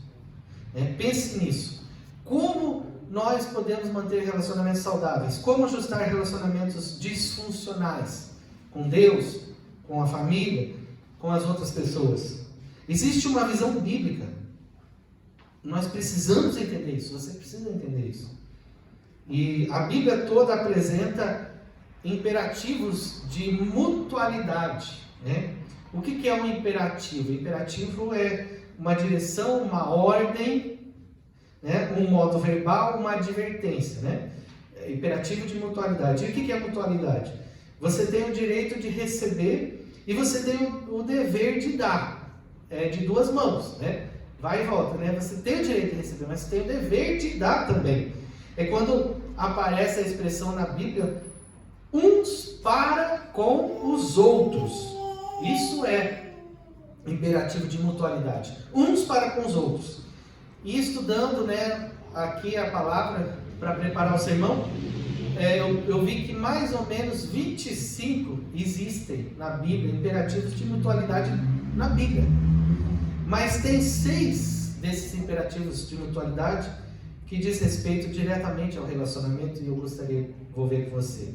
Né? Pense nisso. Como nós podemos manter relacionamentos saudáveis? Como ajustar relacionamentos disfuncionais com Deus, com a família, com as outras pessoas? Existe uma visão bíblica. Nós precisamos entender isso. Você precisa entender isso. E a Bíblia toda apresenta imperativos de mutualidade, né? O que é um imperativo? Imperativo é uma direção, uma ordem, né? Um modo verbal, uma advertência, né? Imperativo de mutualidade. E o que é mutualidade? Você tem o direito de receber e você tem o dever de dar, de duas mãos, né? Vai e volta, né? Você tem o direito de receber, mas você tem o dever de dar também. É quando aparece a expressão na Bíblia, uns para com os outros. Isso é imperativo de mutualidade. Uns para com os outros. E estudando, aqui a palavra para preparar o sermão, eu vi que mais ou menos 25 existem na Bíblia, imperativos de mutualidade na Bíblia. Mas tem 6 desses imperativos de mutualidade que diz respeito diretamente ao relacionamento, e eu vou ver com você.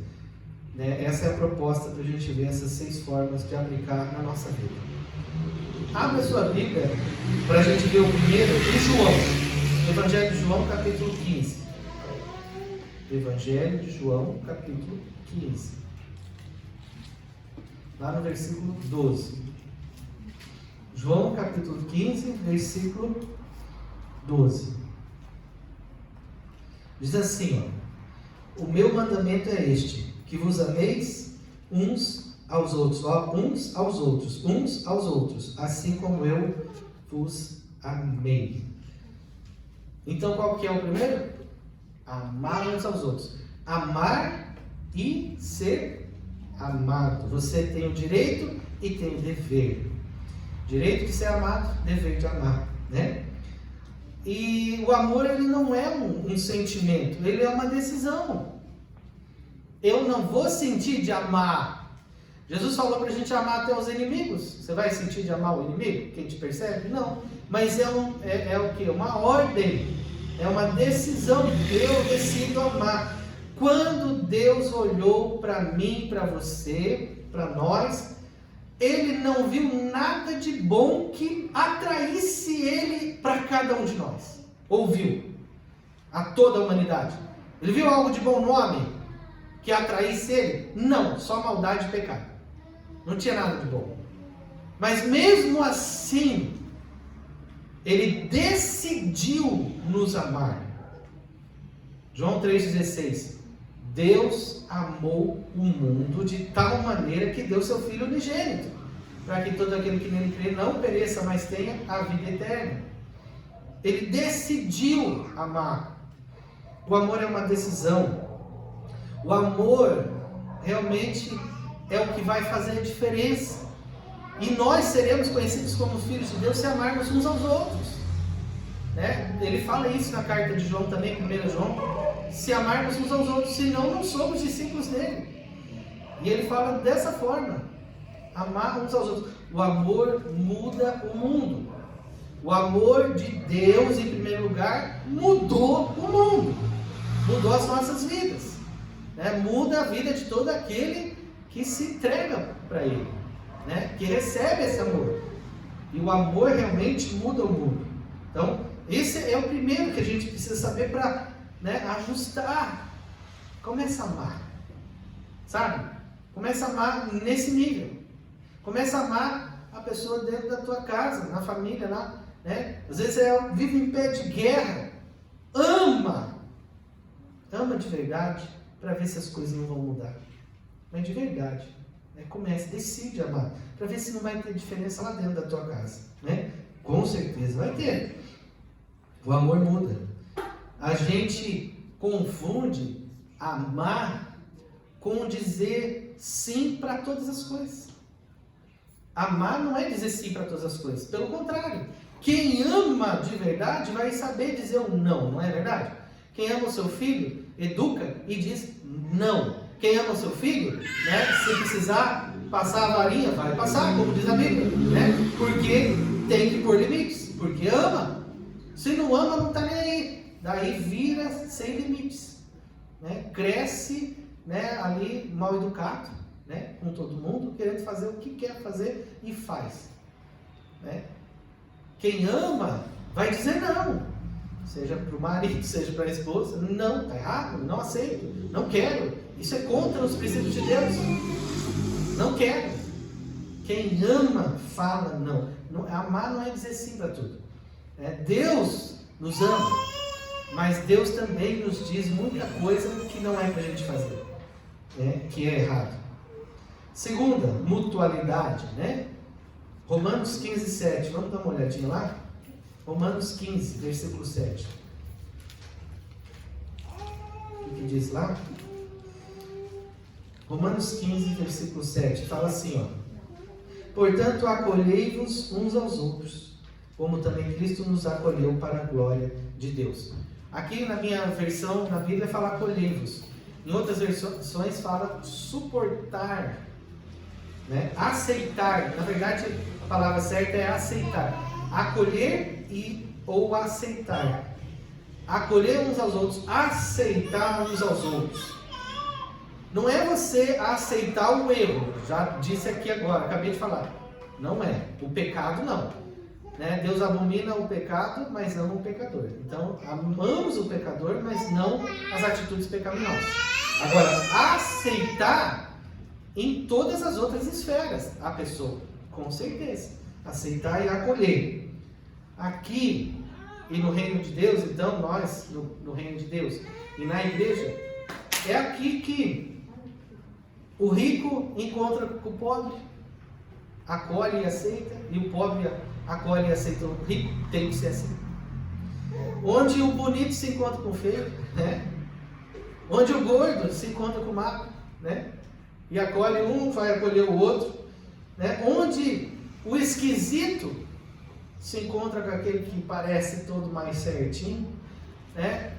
Essa é a proposta para a gente ver essas 6 formas de aplicar na nossa vida. Abra a sua Bíblia para a gente ver o primeiro em João, Evangelho de João, capítulo 15. Evangelho de João, capítulo 15. Lá no versículo 12. João, capítulo 15, versículo 12. Diz assim, o meu mandamento é este, que vos ameis uns aos outros, uns aos outros, assim como eu vos amei. Então qual que é o primeiro? Amar uns aos outros. Amar e ser amado. Você tem o direito e tem o dever. Direito de ser amado, dever de amar, E o amor, ele não é um sentimento, ele é uma decisão. Eu não vou sentir de amar. Jesus falou para a gente amar até os inimigos. Você vai sentir de amar o inimigo? Quem te percebe? Não. Mas é o quê? Uma ordem. É uma decisão. Eu decido amar. Quando Deus olhou para mim, para você, para nós, Ele não viu nada de bom que atraísse Ele para cada um de nós. Ouviu? A toda a humanidade. Ele viu algo de bom no homem que atraísse Ele? Não, só maldade e pecado. Não tinha nada de bom. Mas mesmo assim, Ele decidiu nos amar. João 3,16. Deus amou o mundo de tal maneira que deu seu Filho unigênito, para que todo aquele que nele crê não pereça, mas tenha a vida eterna. Ele decidiu amar. O amor é uma decisão. O amor realmente é o que vai fazer a diferença. E nós seremos conhecidos como filhos de Deus se amarmos uns aos outros. Ele fala isso na carta de João também, 1 João. Se amarmos uns aos outros, senão não somos discípulos dele. E ele fala dessa forma: amar uns aos outros. O amor muda o mundo. O amor de Deus, em primeiro lugar, mudou o mundo, mudou as nossas vidas, muda a vida de todo aquele que se entrega para Ele, que recebe esse amor. E o amor realmente muda o mundo. Então, esse é o primeiro que a gente precisa saber para ajustar. Começa a amar, sabe? Começa a amar nesse nível. Começa a amar a pessoa dentro da tua casa, na família, lá, Às vezes vive em pé de guerra. Ama de verdade, para ver se as coisas não vão mudar. Mas de verdade, comece, decide amar, para ver se não vai ter diferença lá dentro da tua casa, Com certeza vai ter. O amor muda. A gente confunde amar com dizer sim para todas as coisas. Amar não é dizer sim para todas as coisas. Pelo contrário, quem ama de verdade vai saber dizer um não, não é verdade? Quem ama o seu filho, educa e diz não. Quem ama o seu filho, se precisar passar a varinha, vai passar, como diz a Bíblia, Porque tem que pôr limites, porque ama. Se não ama, não está nem aí. Daí vira sem limites, Cresce, ali mal educado, com todo mundo, querendo fazer o que quer fazer e faz, Quem ama vai dizer não, seja para o marido, seja para a esposa. Não, está errado, não aceito, não quero, isso é contra os princípios de Deus, não quero. Quem ama fala não. Amar não é dizer sim para tudo. Deus nos ama, mas Deus também nos diz muita coisa que não é para a gente fazer, que é errado. Segunda, mutualidade, Romanos 15, 7. Vamos dar uma olhadinha lá? Romanos 15, versículo 7. O que diz lá? Romanos 15, versículo 7, fala assim, ó. Portanto, acolhei-vos uns aos outros, como também Cristo nos acolheu para a glória de Deus. Aqui na minha versão, na Bíblia, fala acolhei-vos. Em outras versões fala suportar, né? Aceitar. Na verdade, a palavra certa é aceitar. Acolher ou aceitar. Acolher uns aos outros, aceitar uns aos outros. Não é você aceitar o erro, já disse aqui agora, acabei de falar. Não é. O pecado não. Né? Deus abomina o pecado, mas ama o pecador. Então, amamos o pecador, mas não as atitudes pecaminosas. Agora, aceitar em todas as outras esferas a pessoa, com certeza. Aceitar e acolher. Aqui e no reino de Deus, então, nós, no reino de Deus e na igreja, é aqui que o rico encontra com o pobre, acolhe e aceita, e o pobre acolhe e aceita. O rico tem que ser assim. Onde o bonito se encontra com o feio, né? Onde o gordo se encontra com o magro, né? E acolhe um, vai acolher o outro, né? Onde o esquisito se encontra com aquele que parece todo mais certinho, né?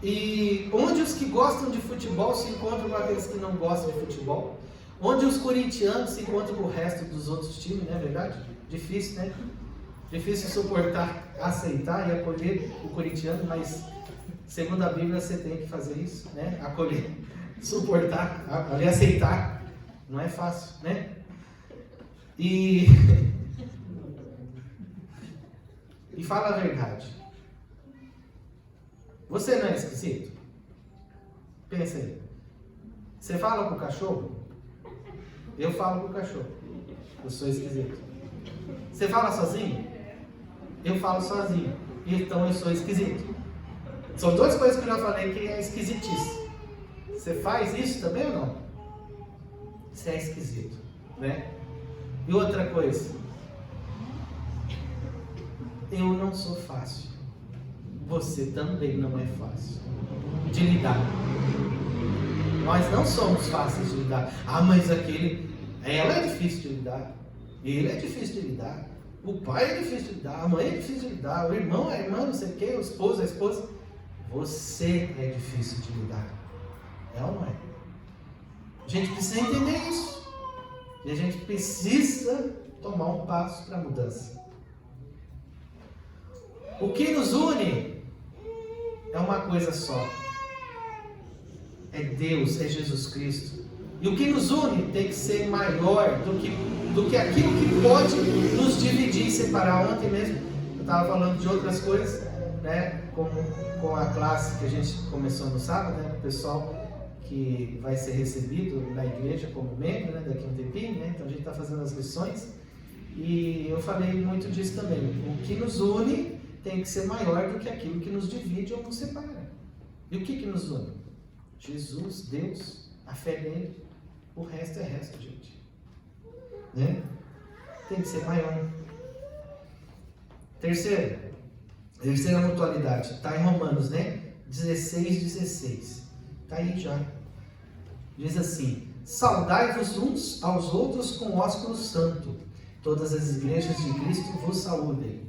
E onde os que gostam de futebol se encontram com aqueles que não gostam de futebol. Onde os corintianos se encontram com o resto dos outros times, não é verdade? Difícil, né? Difícil suportar, aceitar e acolher o corintiano, mas segundo a Bíblia você tem que fazer isso, né? Acolher, suportar, aceitar. Não é fácil, né? E fala a verdade. Você não é esquisito? Pensa aí. Você fala com o cachorro? Eu falo com o cachorro. Eu sou esquisito. Você fala sozinho? Eu falo sozinho. Então eu sou esquisito. São duas coisas que eu já falei que é esquisitice. Você faz isso também ou não? Você é esquisito, né? E outra coisa. Eu não sou fácil. Você também não é fácil de lidar. Nós não somos fáceis de lidar. Ah, mas ela é difícil de lidar. Ele é difícil de lidar. O pai é difícil de lidar. A mãe é difícil de lidar. O irmão é irmã, não sei o quê. O esposo é esposa. Você é difícil de lidar. É ou não é? A gente precisa entender isso. E a gente precisa tomar um passo para a mudança. O que nos une é uma coisa só. É Deus, é Jesus Cristo. E o que nos une tem que ser maior do que aquilo que pode nos dividir e separar. Ontem mesmo eu estava falando de outras coisas, né? Com a classe que a gente começou no sábado, né? O pessoal que vai ser recebido na igreja como membro, né? Daqui a um tempinho, né? Então a gente está fazendo as lições. E eu falei muito disso também. O que nos une tem que ser maior do que aquilo que nos divide ou nos separa. E o que nos une? Jesus, Deus, a fé nele. O resto é resto, gente. Né? Tem que ser maior. Terceira mutualidade. Está em Romanos, né? 16. Está aí já. Diz assim: saudai-vos uns aos outros com ósculo santo. Todas as igrejas de Cristo vos saúdem.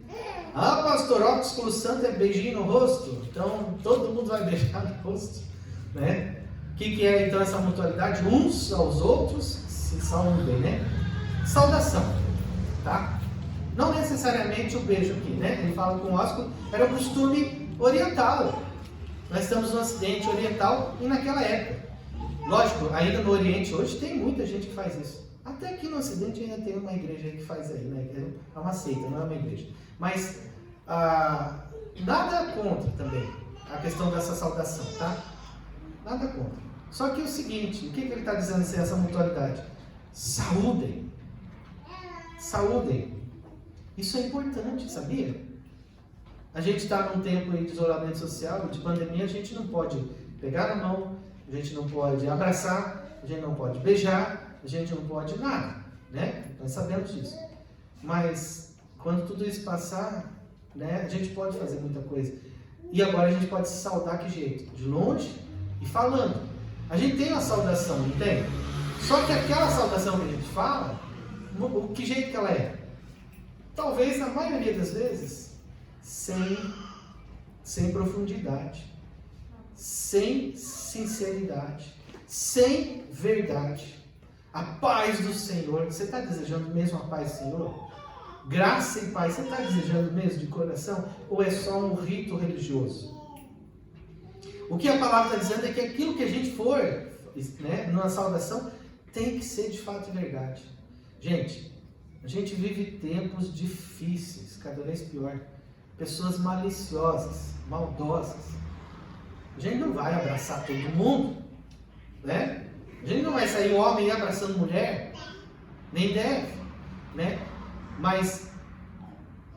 Ah, pastor, ósculo santo é beijinho no rosto? Então todo mundo vai beijar no rosto, né? O que é então essa mutualidade? Uns aos outros se saúdem, né? Saudação, tá? Não necessariamente o beijo aqui, né? Ele fala com ósculo, era um costume oriental. Nós estamos no Ocidente Oriental e naquela época. Lógico, ainda no Oriente hoje tem muita gente que faz isso. Até aqui no Ocidente ainda tem uma igreja que faz aí, né? É uma seita, não é uma igreja. Mas nada contra também a questão dessa saudação, tá? Nada contra. Só que é o seguinte, o que ele está dizendo assim, essa mutualidade? Saúdem. Saúdem. Isso é importante, sabia? A gente está num tempo de isolamento social, de pandemia, a gente não pode pegar na mão, a gente não pode abraçar, a gente não pode beijar, a gente não pode nada, né? Nós sabemos disso. Mas quando tudo isso passar, né, a gente pode fazer muita coisa. E agora a gente pode se saudar que jeito? De longe e falando. A gente tem uma saudação, não tem? Só que aquela saudação que a gente fala, que jeito que ela é? Talvez, na maioria das vezes, sem profundidade, sem sinceridade, sem verdade. A paz do Senhor, você está desejando mesmo a paz do Senhor? Graça e paz, você está desejando mesmo de coração? Ou é só um rito religioso? O que a palavra está dizendo é que aquilo que a gente for, né, numa saudação, tem que ser de fato verdade. Gente, a gente vive tempos difíceis, cada vez pior. Pessoas maliciosas, maldosas. A gente não vai abraçar todo mundo, né? A gente não vai sair homem abraçando mulher, nem deve, né? Mas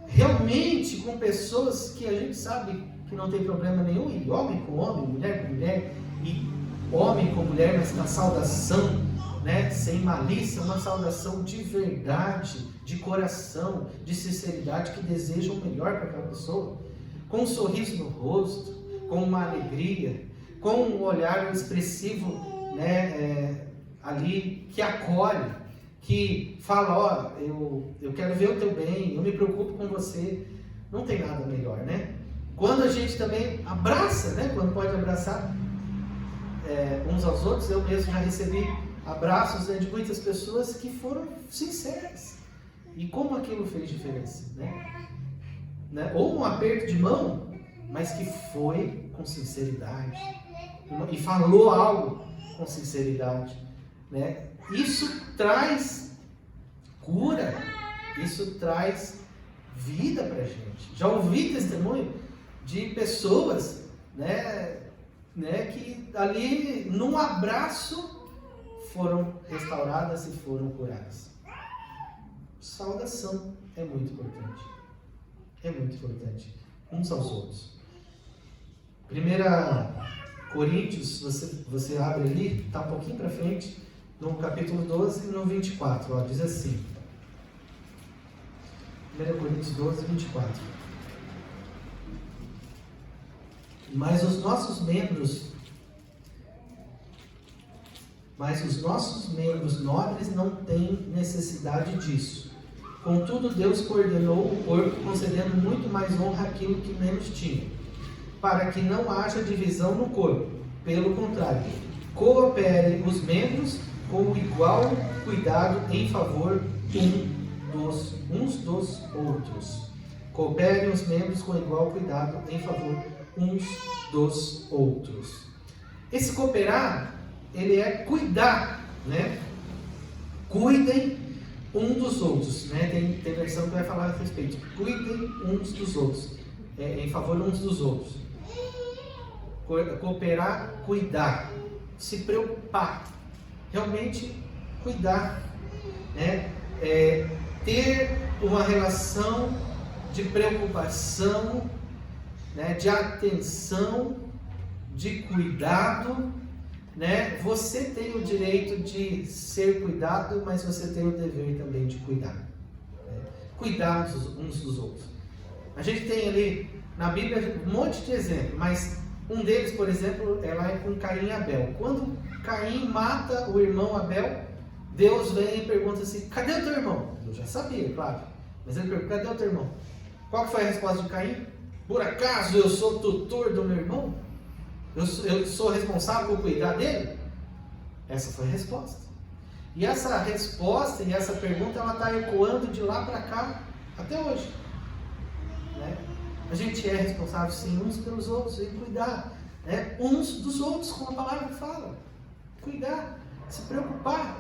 realmente com pessoas que a gente sabe que não tem problema nenhum, e homem com homem, mulher com mulher, e homem com mulher, mas na saudação, né? Sem malícia, uma saudação de verdade, de coração, de sinceridade, que deseja o melhor para aquela pessoa, com um sorriso no rosto, com uma alegria, com um olhar expressivo, né, ali, que acolhe, que fala, ó, eu quero ver o teu bem, eu me preocupo com você. Não tem nada melhor, né? Quando a gente também abraça, né, quando pode abraçar uns aos outros, eu mesmo já recebi abraços, né, de muitas pessoas que foram sinceras. E como aquilo fez diferença, né? Ou um aperto de mão, mas que foi com sinceridade e falou algo com sinceridade, né? Isso traz cura, isso traz vida pra gente. Já ouvi testemunho de pessoas, né, que ali num abraço foram restauradas e foram curadas. Saudação é muito importante. É muito importante. Uns aos outros. 1 Coríntios, você abre ali, está um pouquinho para frente, no capítulo 12 e no 24, ó, diz assim. 1 Coríntios 12, 24. Mas os nossos membros nobres não têm necessidade disso. Contudo, Deus coordenou o corpo, concedendo muito mais honra àquilo que menos tinha, para que não haja divisão no corpo. Pelo contrário, cooperem os membros com igual cuidado em favor uns dos outros. Cooperem os membros com igual cuidado em favor uns dos outros. Esse cooperar, ele é cuidar, né? Cuidem um dos outros, né? Tem versão que vai falar a respeito. Cuidem uns dos outros, em favor uns dos outros. Cooperar, cuidar, se preocupar, realmente cuidar, né? Ter uma relação de preocupação, né? De atenção, de cuidado, né? Você tem o direito de ser cuidado, mas você tem o dever também de cuidar, né? Cuidar uns dos outros. A gente tem ali na Bíblia um monte de exemplos, mas um deles, por exemplo, é lá com Caim e Abel. Quando Caim mata o irmão Abel, Deus vem e pergunta assim: cadê o teu irmão? Eu já sabia, claro, mas ele pergunta: cadê o teu irmão? Qual foi a resposta de Caim? Por acaso eu sou tutor do meu irmão? Eu sou responsável por cuidar dele? Essa foi a resposta. E essa resposta e essa pergunta, ela está ecoando de lá para cá até hoje, né? A gente é responsável sim uns pelos outros e cuidar, né? Uns dos outros, como a palavra fala. Cuidar, se preocupar,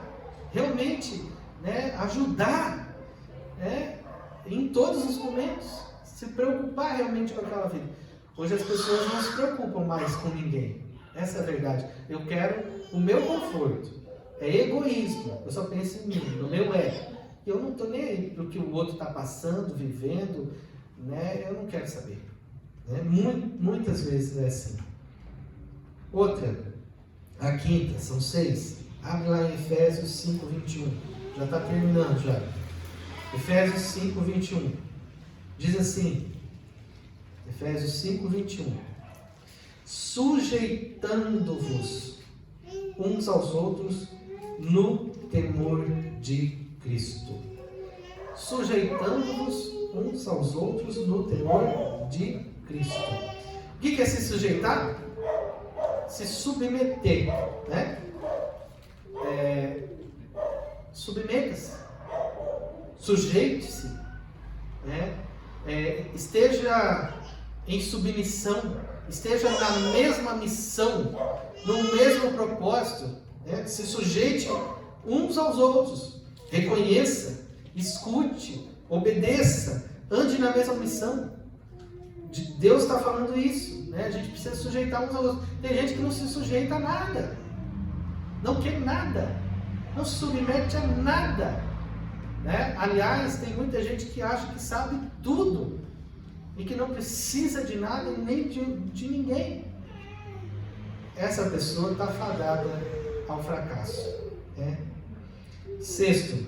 realmente, né? Ajudar, né? Em todos os momentos, se preocupar realmente com aquela vida. Hoje as pessoas não se preocupam mais com ninguém. Essa é a verdade. Eu quero o meu conforto. É egoísmo. Eu só penso em mim, no meu ego. E eu não estou nem aí para o que o outro está passando, vivendo, né? Eu não quero saber, né? Muitas vezes é assim. Outra, a quinta, são 6. Abre lá em Efésios 5, 21. Já está terminando já. Efésios 5, 21. Diz assim, Efésios 5, 21. Sujeitando-vos uns aos outros no temor de Cristo. Sujeitando-vos uns aos outros no temor de Cristo. O que é se sujeitar? Se submeter, né? Submeta-se, sujeite-se, né? Esteja em submissão, esteja na mesma missão, no mesmo propósito, né? Se sujeite uns aos outros, reconheça, escute, obedeça, ande na mesma missão. Deus está falando isso, né? A gente precisa sujeitar uns aos outros. Tem gente que não se sujeita a nada, não quer nada, não se submete a nada, né? Aliás, tem muita gente que acha que sabe tudo e que não precisa de nada nem de ninguém. Essa pessoa está fadada ao fracasso, né? Sexto,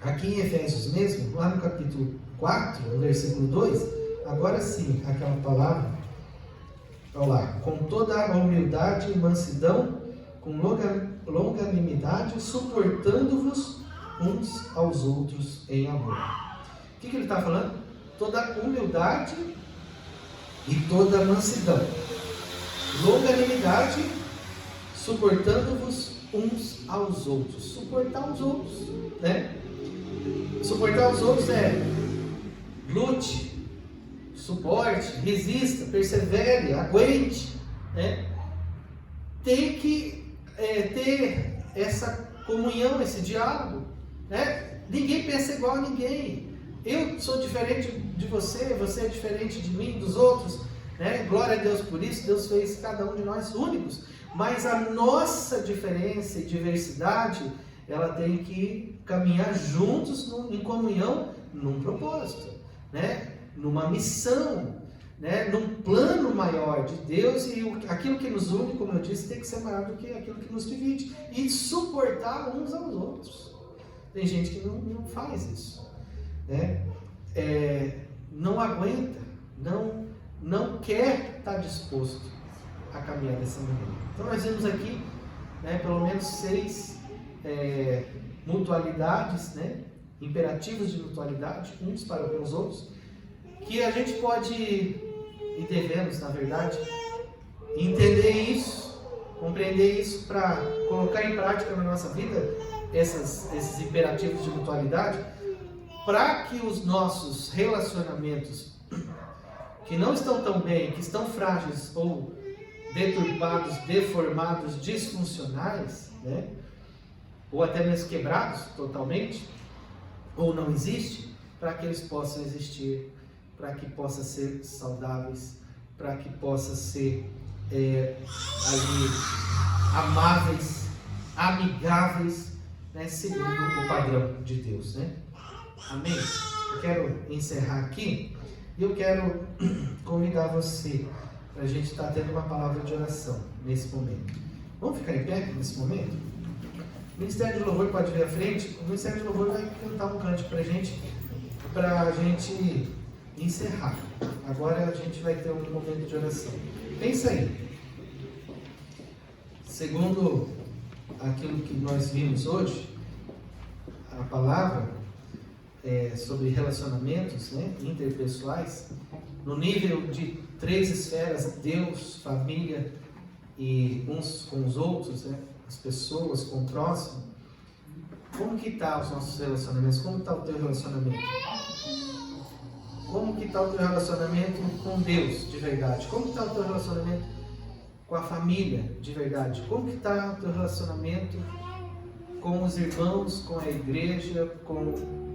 aqui em Efésios mesmo, lá no capítulo 4, no versículo 2, agora sim, aquela palavra, olha lá, com toda a humildade e mansidão, com longanimidade, suportando-vos uns aos outros em amor. O que ele está falando? Toda humildade e toda mansidão. Longanimidade, suportando-vos uns aos outros. Suportar os outros, né? Suportar os outros é lute, suporte, resista, persevere, aguente, né? Tem que ter essa comunhão, esse diálogo, né? Ninguém pensa igual a ninguém. Eu sou diferente de você, você é diferente de mim, dos outros, né? Glória a Deus por isso. Deus fez cada um de nós únicos, mas a nossa diferença e diversidade, ela tem que caminhar juntos em comunhão, num propósito, né? Numa missão, né? Num plano maior de Deus, e aquilo que nos une, como eu disse, tem que ser maior do que aquilo que nos divide, e suportar uns aos outros. Tem gente que não faz isso, né? Não aguenta, não quer estar disposto a caminhar dessa maneira. Então nós vemos aqui, né, pelo menos 6 mutualidades, né, imperativos de mutualidade, uns para com os outros, que a gente pode, e devemos, na verdade, entender isso, compreender isso para colocar em prática na nossa vida esses imperativos de mutualidade, para que os nossos relacionamentos que não estão tão bem, que estão frágeis ou deturpados, deformados, disfuncionais, né, ou até mesmo quebrados totalmente, ou não existe, para que eles possam existir, para que possam ser saudáveis, para que possam ser ali amáveis, amigáveis, né, segundo o padrão de Deus, né? Amém? Eu quero encerrar aqui e eu quero convidar você para a gente estar tendo uma palavra de oração nesse momento. Vamos ficar em pé nesse momento? O Ministério de Louvor pode vir à frente. O Ministério de Louvor vai cantar um cântico para a gente encerrar. Agora a gente vai ter um momento de oração. Pensa aí. Segundo aquilo que nós vimos hoje, a palavra sobre relacionamentos, né, interpessoais, no nível de 3 esferas: Deus, família e uns com os outros, né, as pessoas com o próximo. Como que está os nossos relacionamentos? Como está o teu relacionamento? Como que está o teu relacionamento com Deus de verdade? Como está o teu relacionamento com a família de verdade? Como que está o teu relacionamento com os irmãos, com a igreja, com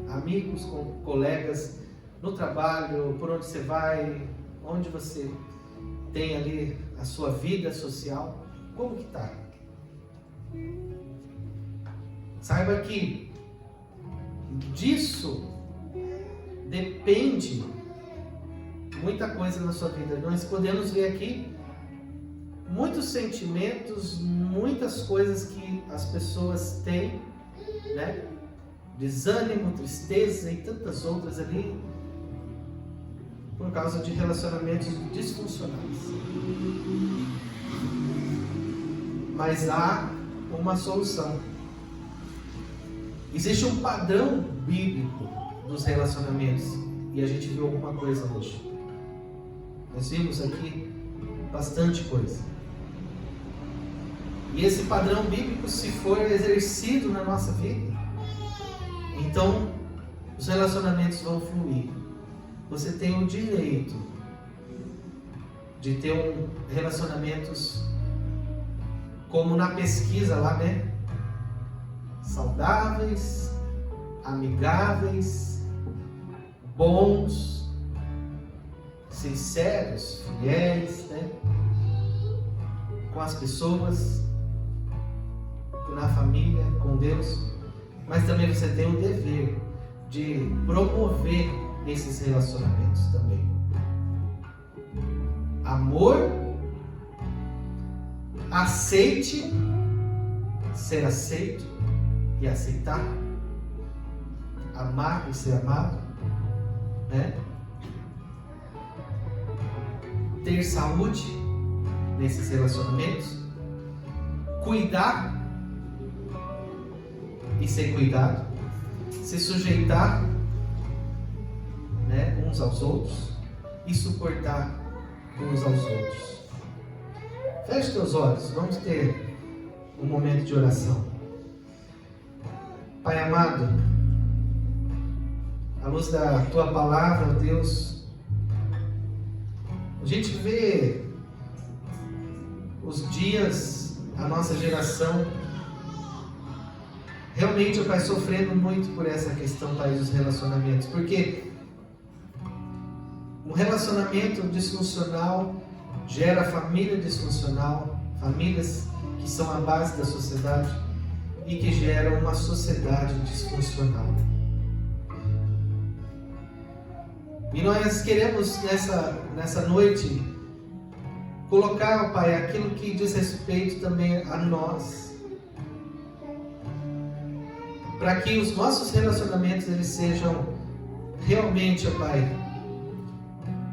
amigos, com colegas, no trabalho, por onde você vai, onde você tem ali a sua vida social? Como que está? Saiba que disso depende muita coisa na sua vida. Nós podemos ver aqui muitos sentimentos, muitas coisas que as pessoas têm, né? Desânimo, tristeza e tantas outras ali, por causa de relacionamentos disfuncionais. Mas há uma solução. Existe um padrão bíblico dos relacionamentos, e a gente viu alguma coisa hoje. Nós vimos aqui bastante coisa. E esse padrão bíblico, se for exercido na nossa vida, então os relacionamentos vão fluir. Você tem o direito de ter relacionamentos como na pesquisa lá, né? Saudáveis, amigáveis, bons, sinceros, fiéis, né? Com as pessoas, na família, com Deus. Mas também você tem o dever de promover esses relacionamentos também. Amor, aceite, ser aceito e aceitar, amar e ser amado, né? Ter saúde nesses relacionamentos, cuidar e ser cuidado, se sujeitar, né, uns aos outros e suportar uns aos outros. Feche teus olhos, vamos ter um momento de oração. Pai amado, à luz da Tua palavra, ó Deus, a gente vê os dias, a nossa geração, realmente, ó Pai, sofrendo muito por essa questão, Pai, dos relacionamentos, porque um relacionamento disfuncional gera família disfuncional, famílias que são a base da sociedade e que geram uma sociedade disfuncional. E nós queremos nessa noite colocar, Pai, aquilo que diz respeito também a nós, para que os nossos relacionamentos eles sejam realmente, ó Pai,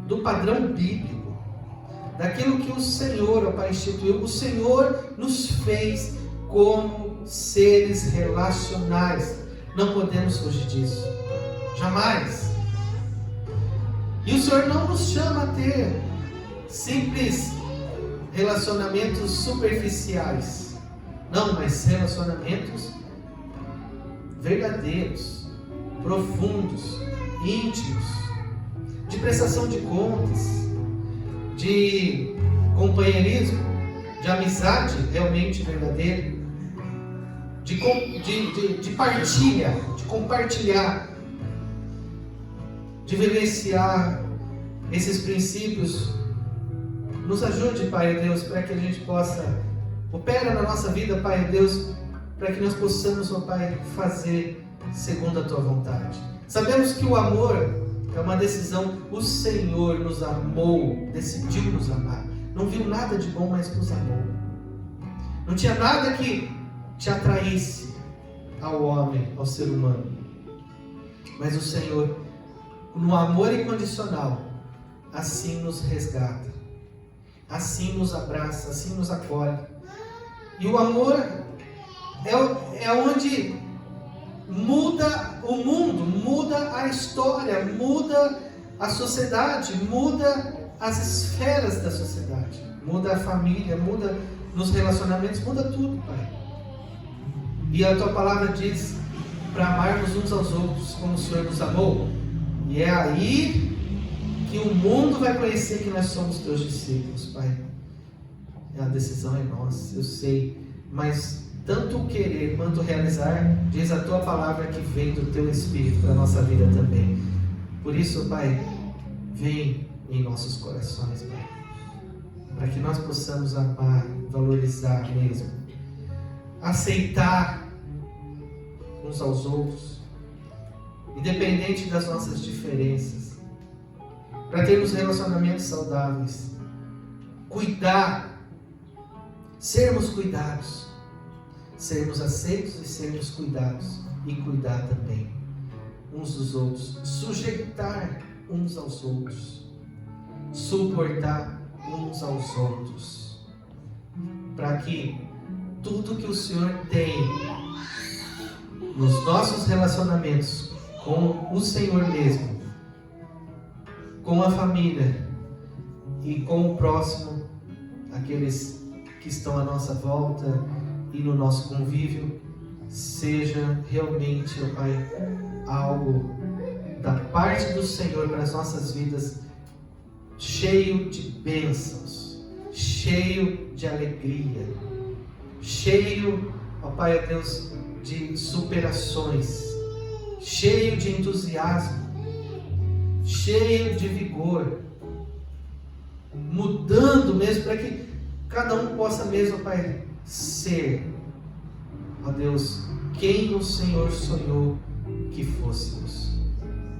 do padrão bíblico, daquilo que o Senhor, ó Pai, instituiu. O Senhor nos fez como seres relacionais. Não podemos fugir disso. Jamais. E o Senhor não nos chama a ter simples relacionamentos superficiais. Não, mas relacionamentos verdadeiros, profundos, íntimos, de prestação de contas, de companheirismo, de amizade realmente verdadeira, de partilha, de compartilhar, de vivenciar esses princípios. Nos ajude, Pai Deus, para que a gente possa, opera na nossa vida, Pai Deus, para que nós possamos, ó Pai, fazer segundo a Tua vontade. Sabemos que o amor é uma decisão. O Senhor nos amou, decidiu nos amar. Não viu nada de bom, mas nos amou. Não tinha nada que te atraísse ao homem, ao ser humano. Mas o Senhor, no amor incondicional, assim nos resgata, assim nos abraça, assim nos acolhe. E o amor é onde muda o mundo, muda a história, muda a sociedade, muda as esferas da sociedade, muda a família, muda nos relacionamentos, muda tudo, Pai. E a Tua palavra diz para amarmos uns aos outros como o Senhor nos amou. E é aí que o mundo vai conhecer que nós somos Teus discípulos, Pai. A decisão é nossa, eu sei, mas tanto o querer quanto o realizar, diz a Tua palavra que vem do Teu Espírito para a nossa vida também. Por isso, Pai, vem em nossos corações, Pai, para que nós possamos amar, valorizar mesmo, aceitar uns aos outros, independente das nossas diferenças, para termos relacionamentos saudáveis, cuidar, sermos cuidados, sermos aceitos e sermos cuidados, e cuidar também uns dos outros, sujeitar uns aos outros, suportar uns aos outros, para que tudo que o Senhor tem nos nossos relacionamentos com o Senhor mesmo, com a família e com o próximo, aqueles que estão à nossa volta e no nosso convívio, seja realmente, ó Pai, algo da parte do Senhor para as nossas vidas, cheio de bênçãos, cheio de alegria, cheio, ó Pai, ó Deus, de superações, cheio de entusiasmo, cheio de vigor, mudando mesmo para que cada um possa mesmo, Pai, ser, ó Deus, quem o Senhor sonhou que fôssemos,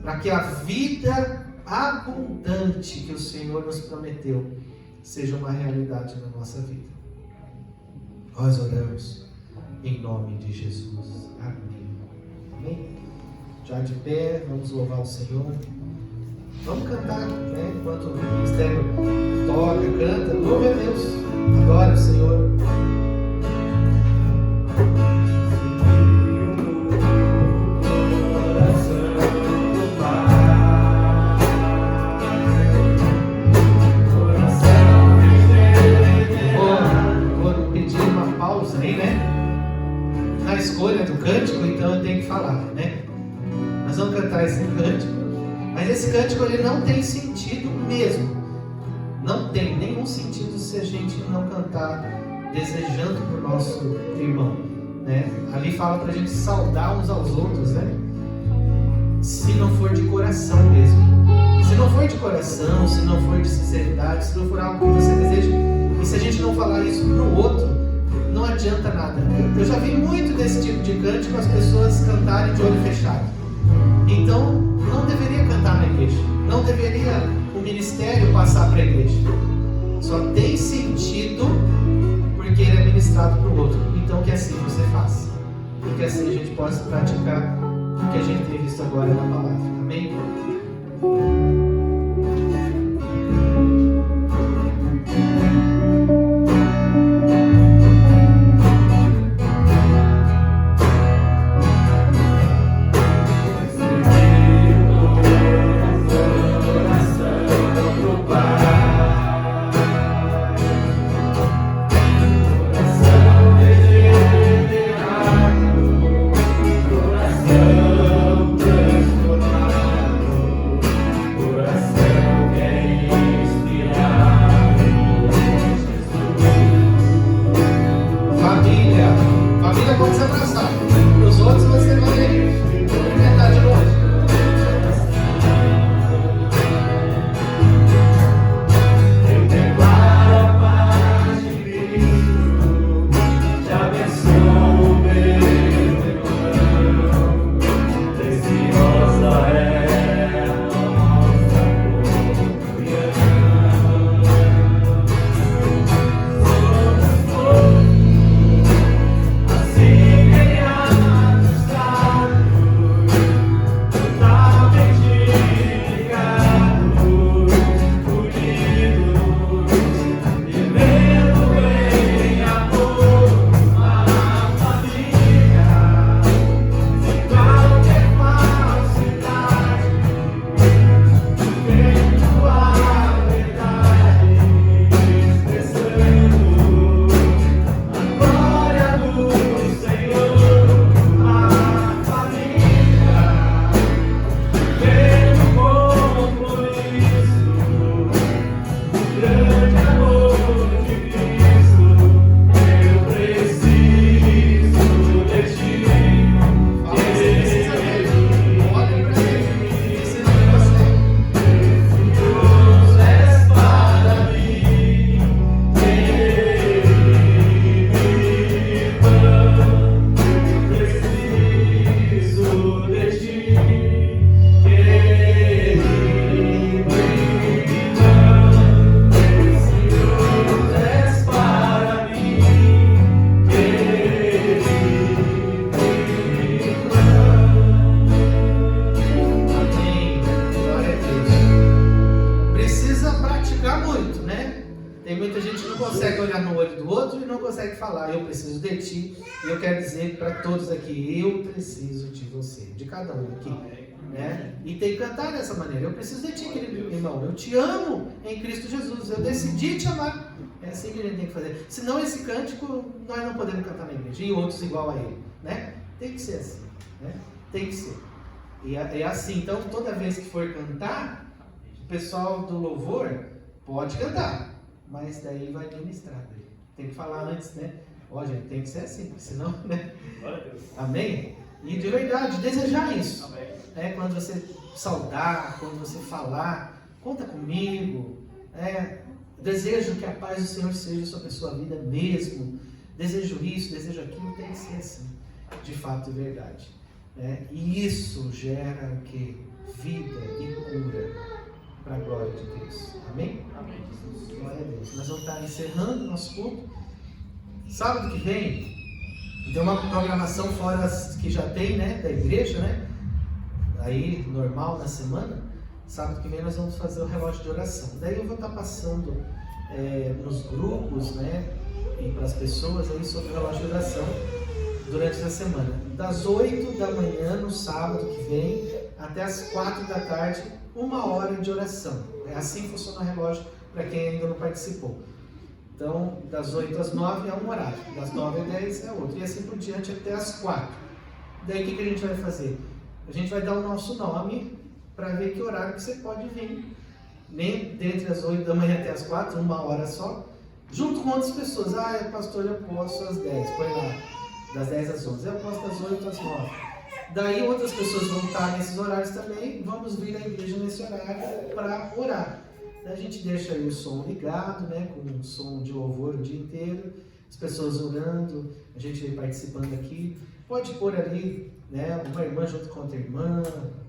para que a vida abundante que o Senhor nos prometeu seja uma realidade na nossa vida. Nós oramos em nome de Jesus. Amém. Amém? Já de pé, vamos louvar o Senhor. Vamos cantar, né? Enquanto o ministério toca, canta, louve a Deus. Adora o Senhor. Vou pedir uma pausa aí, né? Na escolha do cântico, então eu tenho que falar, né? Nós vamos cantar esse cântico. Mas esse cântico ele não tem sentido mesmo. Não tem nenhum sentido se a gente não cantar desejando para o nosso irmão, né? Ali fala para a gente saudar uns aos outros, né? Se não for de coração mesmo. Se não for de coração, se não for de sinceridade, se não for algo que você deseja, e se a gente não falar isso para o outro, não adianta nada. Eu já vi muito desse tipo de cântico as pessoas cantarem de olho fechado. Então, não deveria cantar na igreja. Não deveria o ministério passar para a igreja. Só tem sentido porque ele é ministrado para o outro. Então, que assim você faça. E que assim a gente possa praticar o que a gente tem visto agora na palavra. Amém? Transformado Muita gente não consegue olhar no olho do outro e não consegue falar, eu preciso de ti. E eu quero dizer para todos aqui, eu preciso de você, de cada um aqui. Né? E tem que cantar dessa maneira, eu preciso de ti, querido irmão, eu te amo em Cristo Jesus, eu decidi te amar. É assim que a gente tem que fazer. Senão esse cântico nós não podemos cantar na igreja, e outros igual a ele. Né? Tem que ser assim. Né? Tem que ser. E é assim, então toda vez que for cantar, o pessoal do louvor pode cantar, mas daí vai ministrar. Tem que falar antes, né? Ó, gente, tem que ser assim, senão, né? Amém? E de verdade, desejar isso. Né? Quando você saudar, quando você falar, conta comigo. Desejo que a paz do Senhor seja sobre a sua vida mesmo. Desejo isso, desejo aquilo, tem que ser assim. De fato e verdade. E isso gera o quê? Vida e cura para a glória de Deus. Amém? Amém. Glória a Deus. Nós vamos estar encerrando nosso culto. Sábado que vem tem uma programação fora as que já tem, né, da igreja, né? Aí normal na semana. Sábado que vem nós vamos fazer o relógio de oração. Daí eu vou estar passando nos grupos, né, e para as pessoas aí sobre o relógio de oração durante a semana. Das 8 da manhã no sábado que vem até as 4 da tarde, 1 hora de oração. Assim funciona o relógio para quem ainda não participou. Então, das 8 às 9 é um horário, das 9 às 10 é outro, e assim por diante até as 4. Daí o que a gente vai fazer? A gente vai dar o nosso nome para ver que horário que você pode vir. Nem dentre as 8 da manhã até as 4, 1 hora só, junto com outras pessoas. Pastor, eu posso às 10, põe lá, das 10 às 11, eu posso das 8 às 9. Daí outras pessoas vão estar nesses horários também, vamos vir à igreja nesse horário para orar. A gente deixa aí o som ligado, né, com um som de louvor o dia inteiro, as pessoas orando, a gente vem participando aqui. Pode pôr ali, né, uma irmã junto com outra irmã,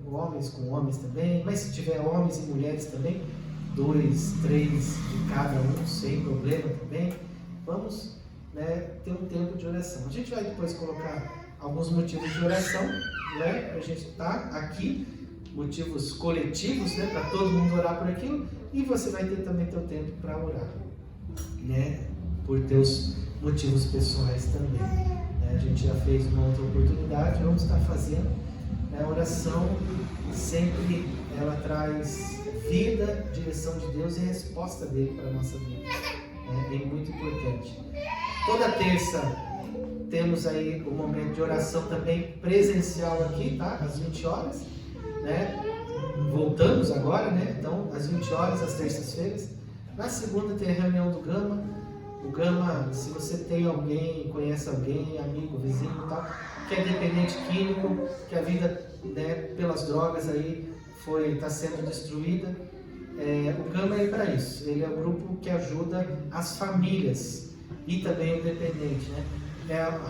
homens com homens também, mas se tiver homens e mulheres também, 2, 3 de cada um, sem problema também. Vamos, né, ter um tempo de oração. A gente vai depois colocar alguns motivos de oração, né, para a gente estar aqui, motivos coletivos, né, para todo mundo orar por aquilo, e você vai ter também teu tempo para orar, né, por teus motivos pessoais também. A gente já fez uma outra oportunidade, vamos estar fazendo. A oração sempre ela traz vida, direção de Deus e resposta dele para a nossa vida. É muito importante. Toda terça temos aí o momento de oração também presencial aqui, tá? Às 20 horas, né? Voltamos agora, né? Então, às 20 horas, às terças-feiras. Na segunda tem a reunião do Gama. O Gama, se você tem alguém, conhece alguém, amigo, vizinho e tal, que é dependente químico, que a vida, né, pelas drogas aí está sendo destruída, o Gama é para isso. Ele é um grupo que ajuda as famílias e também o dependente, né?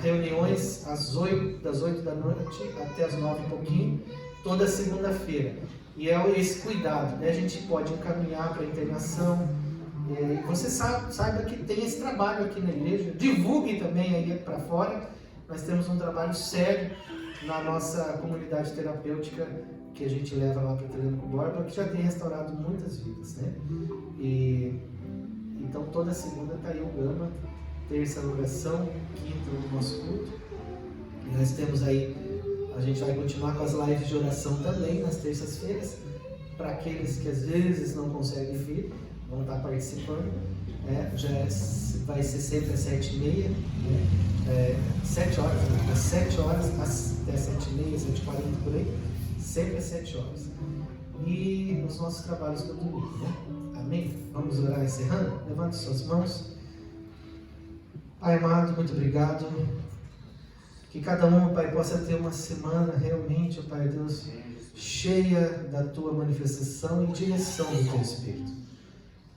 Reuniões das 8 da noite até as 9 e pouquinho, toda segunda-feira. E é esse cuidado, né? A gente pode encaminhar para a internação. Você saiba que tem esse trabalho aqui na igreja, divulgue também aí para fora. Nós temos um trabalho sério na nossa comunidade terapêutica que a gente leva lá para Telêmaco Borba, que já tem restaurado muitas vidas, né? Então toda segunda está aí o Gama, terça a oração, quinta o nosso culto. E nós temos aí, a gente vai continuar com as lives de oração também nas terças-feiras, para aqueles que às vezes não conseguem vir, vão estar participando, vai ser sempre às 7h30, 7 horas, né? Às 7 horas até 7h30, 7h40 por aí, sempre às 7 horas. E os nossos trabalhos no domingo, né? Amém? Vamos orar encerrando? Levante suas mãos. Pai amado, muito obrigado. Que cada um, Pai, possa ter uma semana realmente, Pai Deus, cheia da Tua manifestação e direção do Teu Espírito.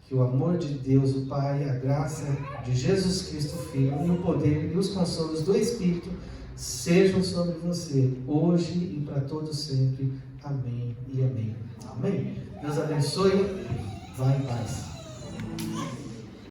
Que o amor de Deus, o Pai, a graça de Jesus Cristo, Filho, e o poder e os consolos do Espírito sejam sobre você, hoje e para todos sempre. Amém e amém. Amém. Deus abençoe. Vá em paz.